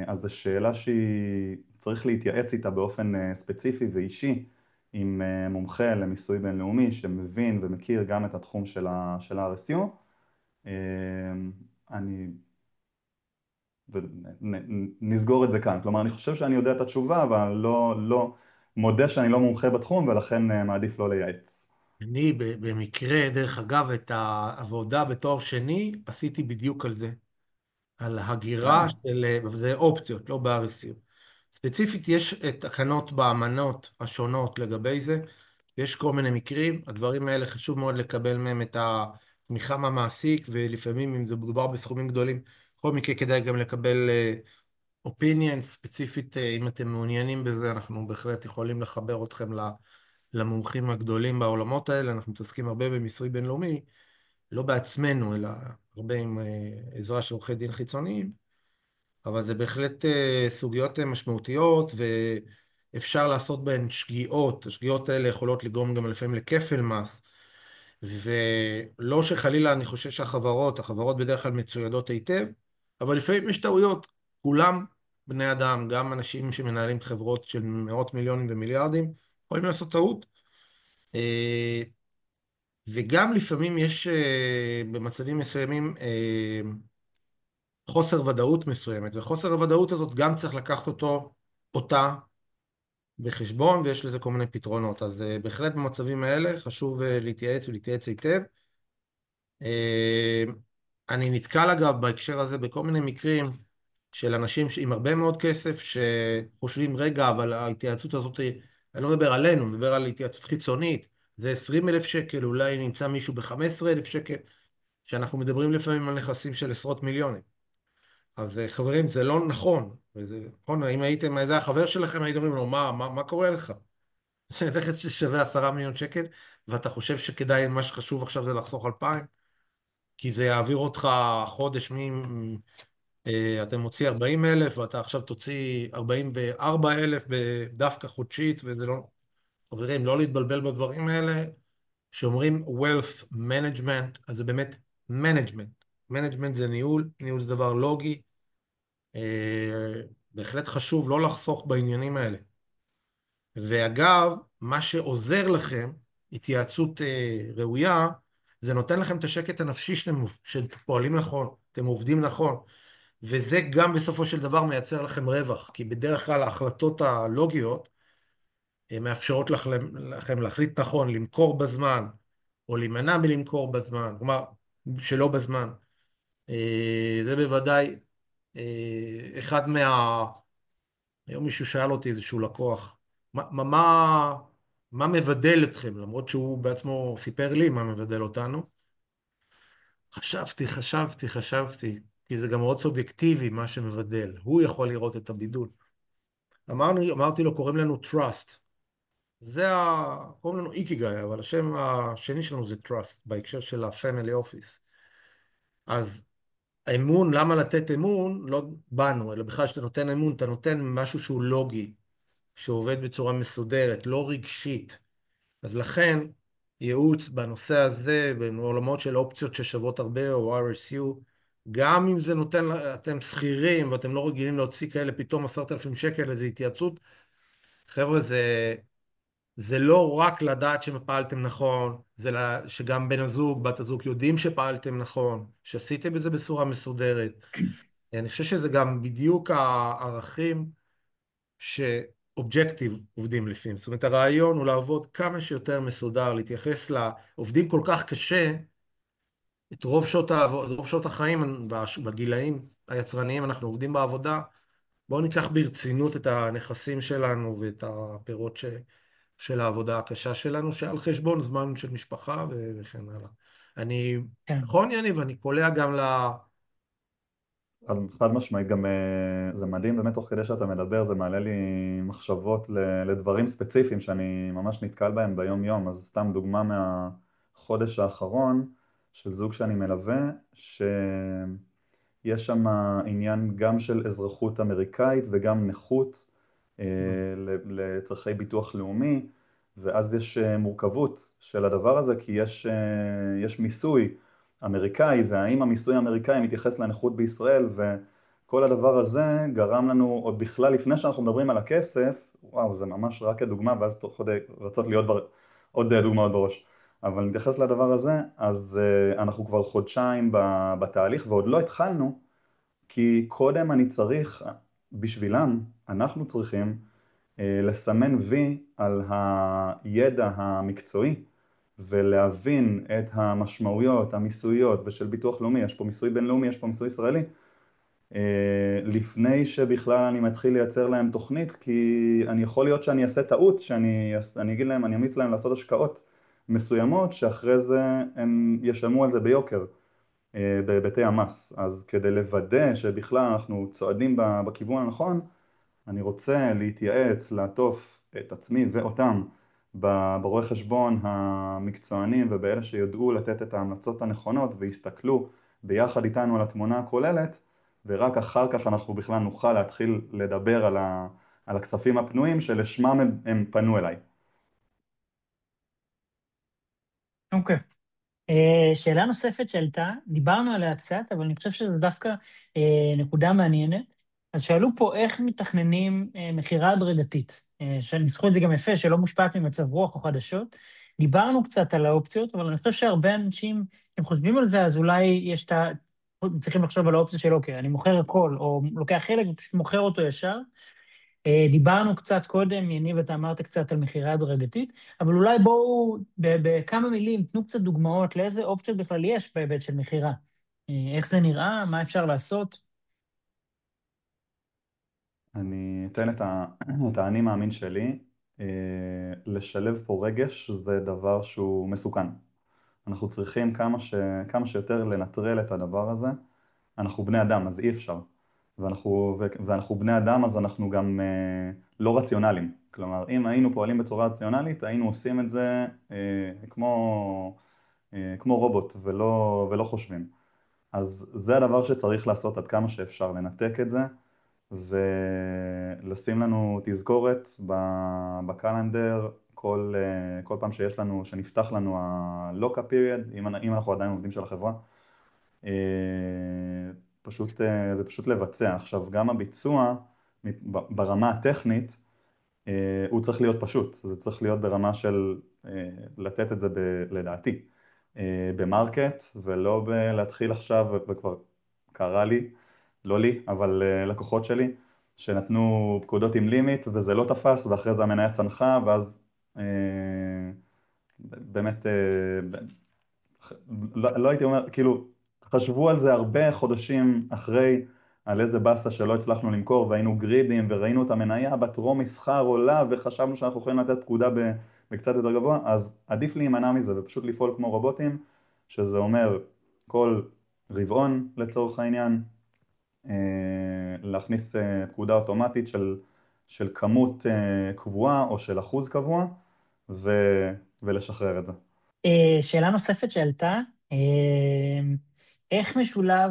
אז זו שאלה שהיא צריך להתייעץ איתה באופן ספציפי ואישי עם מומחה למיסוי בינלאומי שמבין ומכיר גם את התחום של ה-RSU. אני... נסגור את זה כאן. כלומר, אני חושב שאני יודע את התשובה, אבל מודה שאני לא מומחה בתחום ולכן מעדיף לא לייעץ. אני במקרה, דרך אגב, את העבודה בתואר שני, עשיתי בדיוק על זה. על הגירה כן. של, וזה אופציות, לא ב-RSU. ספציפית, יש תקנות באמנות השונות לגבי זה, יש כל מיני מקרים, הדברים האלה חשוב מאוד לקבל מהם את התמיכה מהמעסיק, ולפעמים אם זה מדובר בסכומים גדולים, בכל מקרה כדאי גם לקבל opinion ספציפית, אם אתם מעוניינים בזה, אנחנו בהחלט יכולים לחבר אתכם למומחים הגדולים בעולמות האלה, אנחנו מתעסקים הרבה במיסוי בינלאומי, לא בעצמנו, אלא הרבה עם עזרה של עורכי דין חיצוניים, אבל זה בהחלט סוגיות משמעותיות, ואפשר לעשות בהן שגיאות. השגיאות האלה יכולות לגרום גם לפעמים לכפל מס, ולא שחלילה אני חושב החברות בדרך כלל מצוידות היטב, אבל לפעמים יש טעויות. כולם בני אדם, גם אנשים שמנהלים חברות של מאות מיליונים ומיליארדים, יכולים לעשות טעות. וגם לפעמים יש במצבים מסוימים חוסר ודאות מסוימת, וחוסר הוודאות הזאת גם צריך לקחת אותה בחשבון, ויש לזה כל מיני פתרונות. אז בהחלט במצבים האלה חשוב להתייעץ ולהתייעץ היטב. אני נתקל אגב בהקשר הזה בכל מיני מקרים של אנשים עם הרבה מאוד כסף שחושבים, רגע, אבל ההתייעצות הזאת, אני לא מדבר עלינו, אני מדבר על התייעצות חיצונית, זה 20,000 שקל, אולי נמצא מישהו ב-15,000 שקל, שאנחנו מדברים לפעמים על נכסים של עשרות מיליונים. אז חברים, זה לא נכון. נכון, אם הייתם, זה החבר שלכם, הייתם אומרים לו, מה קורה לך? זה נכס ששווה 10 מיליון שקל, ואתה חושב שכדאי, מה שחשוב עכשיו זה לחסוך 2,000, כי זה יעביר אותך חודש אתם מוציא 40,000, ואתה עכשיו תוציא 44,000 בדווקא חודשית, וזה לא... חברים, לא להתבלבל בדברים האלה. שאומרים wealth management, אז זה באמת management. management זה ניהול, ניהול זה דבר לוגי. בהחלט חשוב לא לחסוך בעניינים האלה. ואגב, מה שעוזר לכם, התייעצות ראויה, זה נותן לכם את השקט הנפשי שאתם פועלים נכון, אתם עובדים נכון, וזה גם בסופו של דבר מייצר לכם רווח, כי בדרך כלל ההחלטות הלוגיות מאפשרות לכם להחליט נכון, למכור בזמן, או להימנע מלמכור בזמן, כלומר, שלא בזמן. זה בוודאי אחד היום מישהו שאל אותי, איזשהו לקוח, מה מבדל אתכם? למרות שהוא בעצמו סיפר לי מה מבדל אותנו. חשבתי, כי זה גם מאוד סובייקטיבי מה שמבדל. הוא יכול לראות את הבידול. אמרתי לו, קוראים לנו trust. קוראים לנו איקיגאי, אבל השם השני שלנו זה trust, בהקשר של ה-family office. אז האמון, למה לתת אמון? לא בנו, אלא בכלל שאתה נותן אמון, אתה נותן משהו שהוא לוגי, שעובד בצורה מסודרת, לא רגשית. אז לכן, ייעוץ בנושא הזה, בעולמות של אופציות ששוות הרבה, או RSU, גם אם זה נותן, אתם שכירים, ואתם לא רגילים להוציא כאלה פתאום 10,000 שקל, איזו התייעצות, חבר'ה, זה לא רק לדעת שפעלתם נכון, שגם בן הזוג, בת הזוג יודעים שפעלתם נכון, שעשיתם את זה בצורה מסודרת. אני חושב שזה גם בדיוק הערכים שאובג'קטיב עובדים לפיהם. זאת אומרת, הרעיון הוא לעבוד כמה שיותר מסודר, להתייחס לעובדים כל כך קשה, את רוב שעות החיים בגילאים היצרניים אנחנו עובדים בעבודה, בואו ניקח ברצינות את הנכסים שלנו ואת הפירות של העבודה הקשה שלנו, שעל חשבון זמן של משפחה וכן הלאה. כן. נכון, יניב, אני קולע גם חד משמעית, גם זה מדהים באמת תוך כדי שאתה מדבר, זה מעלה לי מחשבות לדברים ספציפיים שאני ממש נתקל בהם ביום יום. אז סתם דוגמה מהחודש האחרון של זוג שאני מלווה, יש שם עניין גם של אזרחות אמריקאית וגם נכות לצרכי ביטוח לאומי, ואז יש מורכבות של הדבר הזה, כי יש מיסוי אמריקאי, והאם המיסוי האמריקאי מתייחס לנכות בישראל, וכל הדבר הזה גרם לנו, עוד בכלל לפני שאנחנו מדברים על הכסף, וואו, זה ממש רק כדוגמה, ואז רצות לי עוד דוגמאות בראש. אבל נתייחס לדבר הזה, אז אנחנו כבר חודשיים בתהליך, ועוד לא התחלנו, כי קודם אני צריך, בשבילם, אנחנו צריכים לסמן וי על הידע המקצועי ולהבין את המשמעויות המיסויות ושל ביטוח לאומי, יש פה מיסוי בינלאומי, יש פה מיסוי ישראלי, לפני שבכלל אני מתחיל לייצר להם תוכנית, כי אני יכול להיות שאני אעשה טעות, שאני אגיד להם, אני אמיץ להם לעשות השקעות מסוימות, שאחרי זה הם ישלמו על זה ביוקר בהיבטי המס. אז כדי לוודא שבכלל אנחנו צועדים בכיוון הנכון, אני רוצה להתייעץ, לעטוף את עצמי ואותם ברואי חשבון המקצוענים ובאלה שידעו לתת את ההמלצות הנכונות ויסתכלו ביחד איתנו על התמונה הכוללת, ורק אחר כך אנחנו בכלל נוכל להתחיל לדבר על הכספים הפנויים שלשמם הם פנו אליי. אוקיי. שאלה נוספת שעלתה, דיברנו עליה קצת, אבל אני חושב שזו דווקא נקודה מעניינת. אז שאלו פה איך מתכננים מכירה הדרגתית, שניסחו את זה גם יפה, שלא מושפעת ממצב רוח או חדשות. דיברנו קצת על האופציות, אבל אני חושב שהרבה אנשים, אם חושבים על זה, אז אולי צריכים לחשוב על האופציה של אוקיי, אני מוכר הכל, או לוקח חלק ופשוט מוכר אותו ישר. דיברנו קצת קודם, יניב, אתה אמרת קצת על מכירה הדרגתית, אבל אולי בואו בכמה מילים, תנו קצת דוגמאות לאיזה אופציות בכלל יש בהיבט של מכירה. איך זה נראה, מה אפשר לעשות? אני אתן את האני מאמין שלי. לשלב פה רגש זה דבר שהוא מסוכן. אנחנו צריכים כמה שיותר לנטרל את הדבר הזה. אנחנו בני אדם, אז אי אפשר. ואנחנו בני אדם, אז אנחנו גם לא רציונליים. כלומר, אם היינו פועלים בצורה רציונלית, היינו עושים את זה כמו רובוט ולא חושבים. אז זה הדבר שצריך לעשות עד כמה שאפשר, לנתק את זה ולשים לנו תזכורת בקלנדר כל פעם שנפתח לנו ה-lockup period, אם אנחנו עדיין עובדים של החברה. אה, זה פשוט לבצע. עכשיו, גם הביצוע ברמה הטכנית, הוא צריך להיות פשוט. זה צריך להיות ברמה של לתת את זה לדעתי במרקט, ולא להתחיל עכשיו, וכבר קרה לי, לא לי, אבל לקוחות שלי, שנתנו פקודות עם לימיט וזה לא תפס, ואחרי זה המניה צנחה, ואז אה, באמת לא הייתי אומר, כאילו, חשבו על זה הרבה חודשים אחרי, על איזה בסה שלא הצלחנו למכור, והיינו גרידים, וראינו את המניה בטרום מסחר עולה, וחשבנו שאנחנו יכולים לתת פקודה בקצת יותר גבוה, אז עדיף להימנע מזה, ופשוט לפעול כמו רובוטים, שזה אומר כל רבעון לצורך העניין, להכניס פקודה אוטומטית של כמות קבועה, או של אחוז קבוע, ולשחרר את זה. שאלה נוספת שעלתה, איך משולב,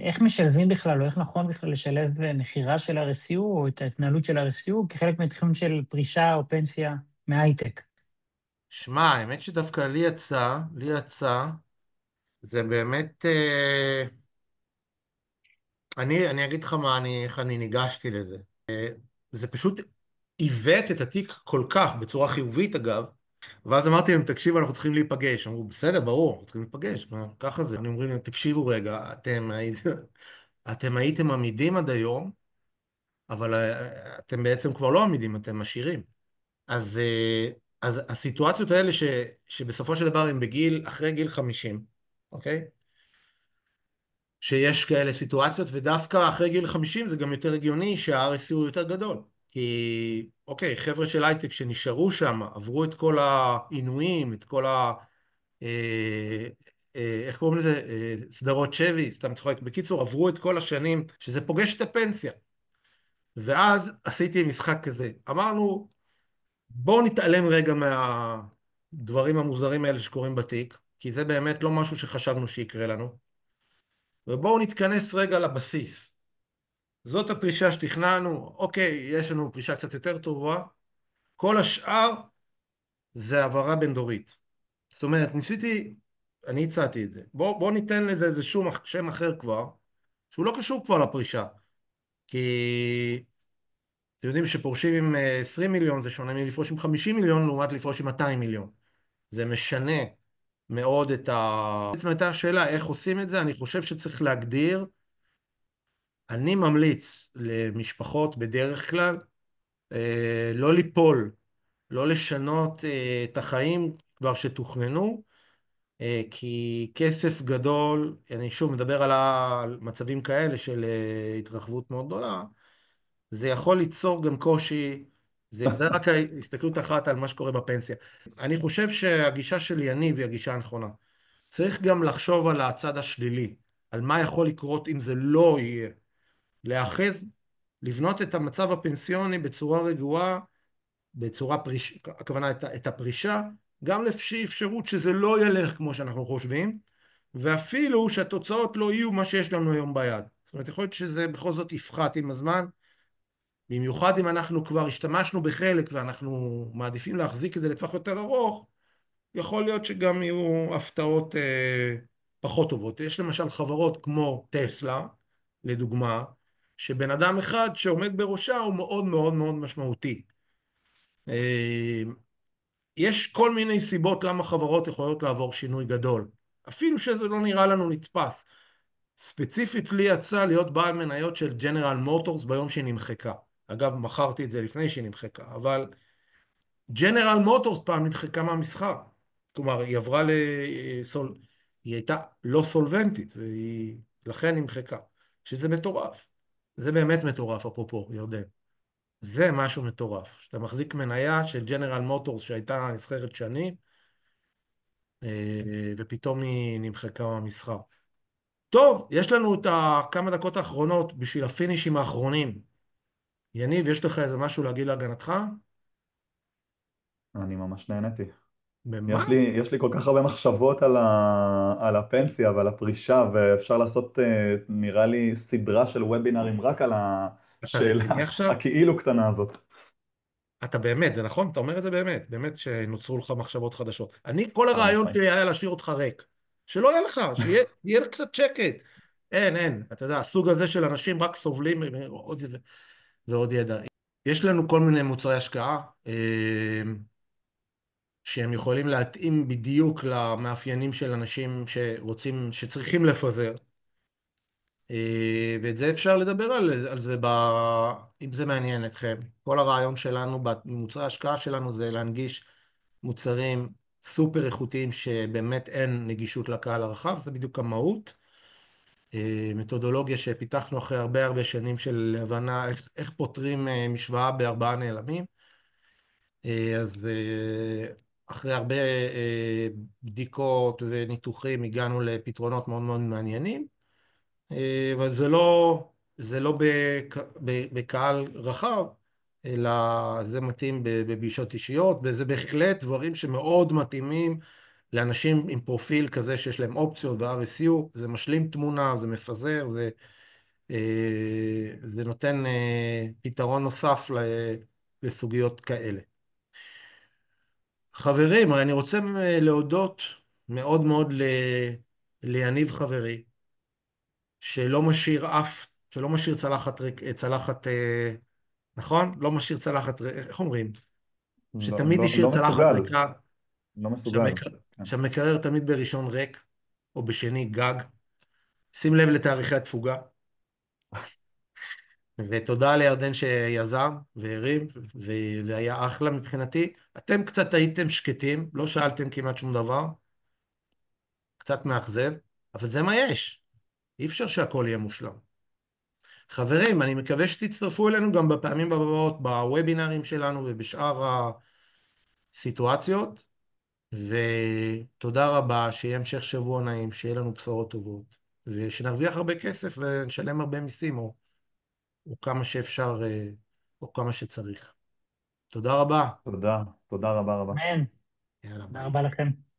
איך משלבים בכלל, או איך נכון בכלל לשלב מכירה של RSU, או את ההתנהלות של RSU, כחלק מהתכנון של פרישה או פנסיה מההייטק? שמע, האמת שדווקא לי יצא, זה באמת, אני אגיד לך איך אני ניגשתי לזה. זה פשוט עיוות את התיק כל כך, בצורה חיובית אגב, ואז אמרתי להם, תקשיבו, אנחנו צריכים להיפגש. אמרו, בסדר, ברור, אנחנו צריכים להיפגש, ככה זה. אני אומרים להם, תקשיבו רגע, אתם הייתם עמידים עד היום, אבל אתם בעצם כבר לא עמידים, אתם עשירים. אז הסיטואציות האלה שבסופו של דבר הם אחרי גיל 50, אוקיי? שיש כאלה סיטואציות, ודווקא אחרי גיל 50 זה גם יותר הגיוני שה-RSU הוא יותר גדול. כי, אוקיי, חבר'ה של הייטק שנשארו שם, עברו את כל העינויים, את כל איך קוראים לזה? סדרות שבי, סתם צוחק. בקיצור, עברו את כל השנים שזה פוגש את הפנסיה. ואז עשיתי משחק כזה. אמרנו, בואו נתעלם רגע מהדברים המוזרים האלה שקורים בתיק, כי זה באמת לא משהו שחשבנו שיקרה לנו. ובואו נתכנס רגע לבסיס. זאת הפרישה שתכננו, אוקיי, יש לנו פרישה קצת יותר טובה, כל השאר זה העברה בין דורית. זאת אומרת, אני הצעתי את זה. בואו ניתן לזה איזה שם אחר כבר, שהוא לא קשור כבר לפרישה. כי אתם יודעים שפורשים עם 20 מיליון, זה שונה מלפרוש עם 50 מיליון, לעומת לפרוש עם 200 מיליון. זה משנה מאוד בעצם הייתה השאלה איך עושים את זה. אני חושב שצריך להגדיר. אני ממליץ למשפחות בדרך כלל לא ליפול, לא לשנות את החיים כבר שתוכננו, כי כסף גדול, אני שוב מדבר על מצבים כאלה של התרחבות מאוד גדולה, זה יכול ליצור גם קושי. זה רק הסתכלות אחת על מה שקורה בפנסיה. אני חושב שהגישה של יניב היא הגישה הנכונה. צריך גם לחשוב על הצד השלילי, על מה יכול לקרות אם זה לא יהיה. להאחז, לבנות את המצב הפנסיוני בצורה רגועה, הכוונה את הפרישה, גם לפי אפשרות שזה לא ילך כמו שאנחנו חושבים, ואפילו שהתוצאות לא יהיו מה שיש לנו היום ביד. זאת אומרת, יכול להיות שזה בכל זאת יפחת עם הזמן, במיוחד אם אנחנו כבר השתמשנו בחלק ואנחנו מעדיפים להחזיק את זה לטווח יותר ארוך, יכול להיות שגם יהיו הפתעות פחות טובות. יש למשל חברות כמו טסלה, לדוגמה, שבן אדם אחד שעומד בראשה הוא מאוד מאוד מאוד משמעותי. יש כל מיני סיבות למה חברות יכולות לעבור שינוי גדול, אפילו שזה לא נראה לנו נתפס. ספציפית לי יצא להיות בעל מניות של ג'נרל מוטורס ביום שהיא נמחקה. אגב, מכרתי את זה לפני שהיא נמחקה, אבל ג'נרל מוטורס פעם נמחקה מהמסחר. כלומר, היא הייתה לא סולבנטית, ולכן נמחקה. שזה מטורף. זה באמת מטורף, אפרופו, ירדן. זה משהו מטורף. שאתה מחזיק מניה של ג'נרל מוטורס שהייתה נסחרת שנים, ופתאום היא נמחקה מהמסחר. טוב, יש לנו את כמה דקות האחרונות בשביל הפינישים האחרונים. יניב, יש לך איזה משהו להגיד להגנתך? אני ממש נהניתי. במה? יש לי כל כך הרבה מחשבות על הפנסיה ועל הפרישה, ואפשר לעשות, נראה לי, סדרה של וובינרים רק על אתה השאלה רציני עכשיו? הכאילו קטנה הזאת. אתה באמת, זה נכון? אתה אומר את זה באמת. באמת שנוצרו לך מחשבות חדשות. אני, כל חד הרעיון משמעית. שלי היה להשאיר אותך ריק. שלא יהיה לך, שיהיה לך קצת שקט. אין. אתה יודע, הסוג הזה של אנשים רק סובלים עוד ידע ועוד ידע. יש לנו כל מיני מוצרי השקעה, שהם יכולים להתאים בדיוק למאפיינים של אנשים שרוצים, שצריכים לפזר. ואת זה אפשר לדבר על זה, אם זה מעניין אתכם. כל הרעיון שלנו במוצרי ההשקעה שלנו זה להנגיש מוצרים סופר איכותיים שבאמת אין נגישות לקהל הרחב, זה בדיוק המהות. מתודולוגיה שפיתחנו אחרי הרבה שנים של הבנה איך פותרים משוואה בארבעה נעלמים. אז אחרי הרבה בדיקות וניתוחים הגענו לפתרונות מאוד מאוד מעניינים. אבל זה לא בקהל רחב, אלא זה מתאים בפגישות אישיות, וזה בהחלט דברים שמאוד מתאימים לאנשים עם פרופיל כזה שיש להם אופציות ב-RSU, זה משלים תמונה, זה מפזר, זה נותן פתרון נוסף לסוגיות כאלה. חברים, אני רוצה להודות מאוד מאוד ליניב חברי, שלא משאיר צלחת, נכון? לא משאיר צלחת, איך אומרים? לא, שתמיד לא, השאיר לא צלחת מסוגל, ריקה, לא מסוגל. שהמקרר כן. שהמקרר תמיד בראשון ריק, או בשני גג. שים לב לתאריכי התפוגה. ותודה לירדן שיזם והרים, והיה אחלה מבחינתי. אתם קצת הייתם שקטים, לא שאלתם כמעט שום דבר, קצת מאכזב, אבל זה מה יש. אי אפשר שהכל יהיה מושלם. חברים, אני מקווה שתצטרפו אלינו גם בפעמים הבאות בוובינרים שלנו ובשאר הסיטואציות, ותודה רבה, שיהיה המשך שבוע נעים, שיהיה לנו בשורות טובות, ושנרוויח הרבה כסף ונשלם הרבה מיסים, או כמה שאפשר, או כמה שצריך. תודה רבה. תודה, תודה רבה רבה. אמן. יאללה, תודה ביי. רבה לכם.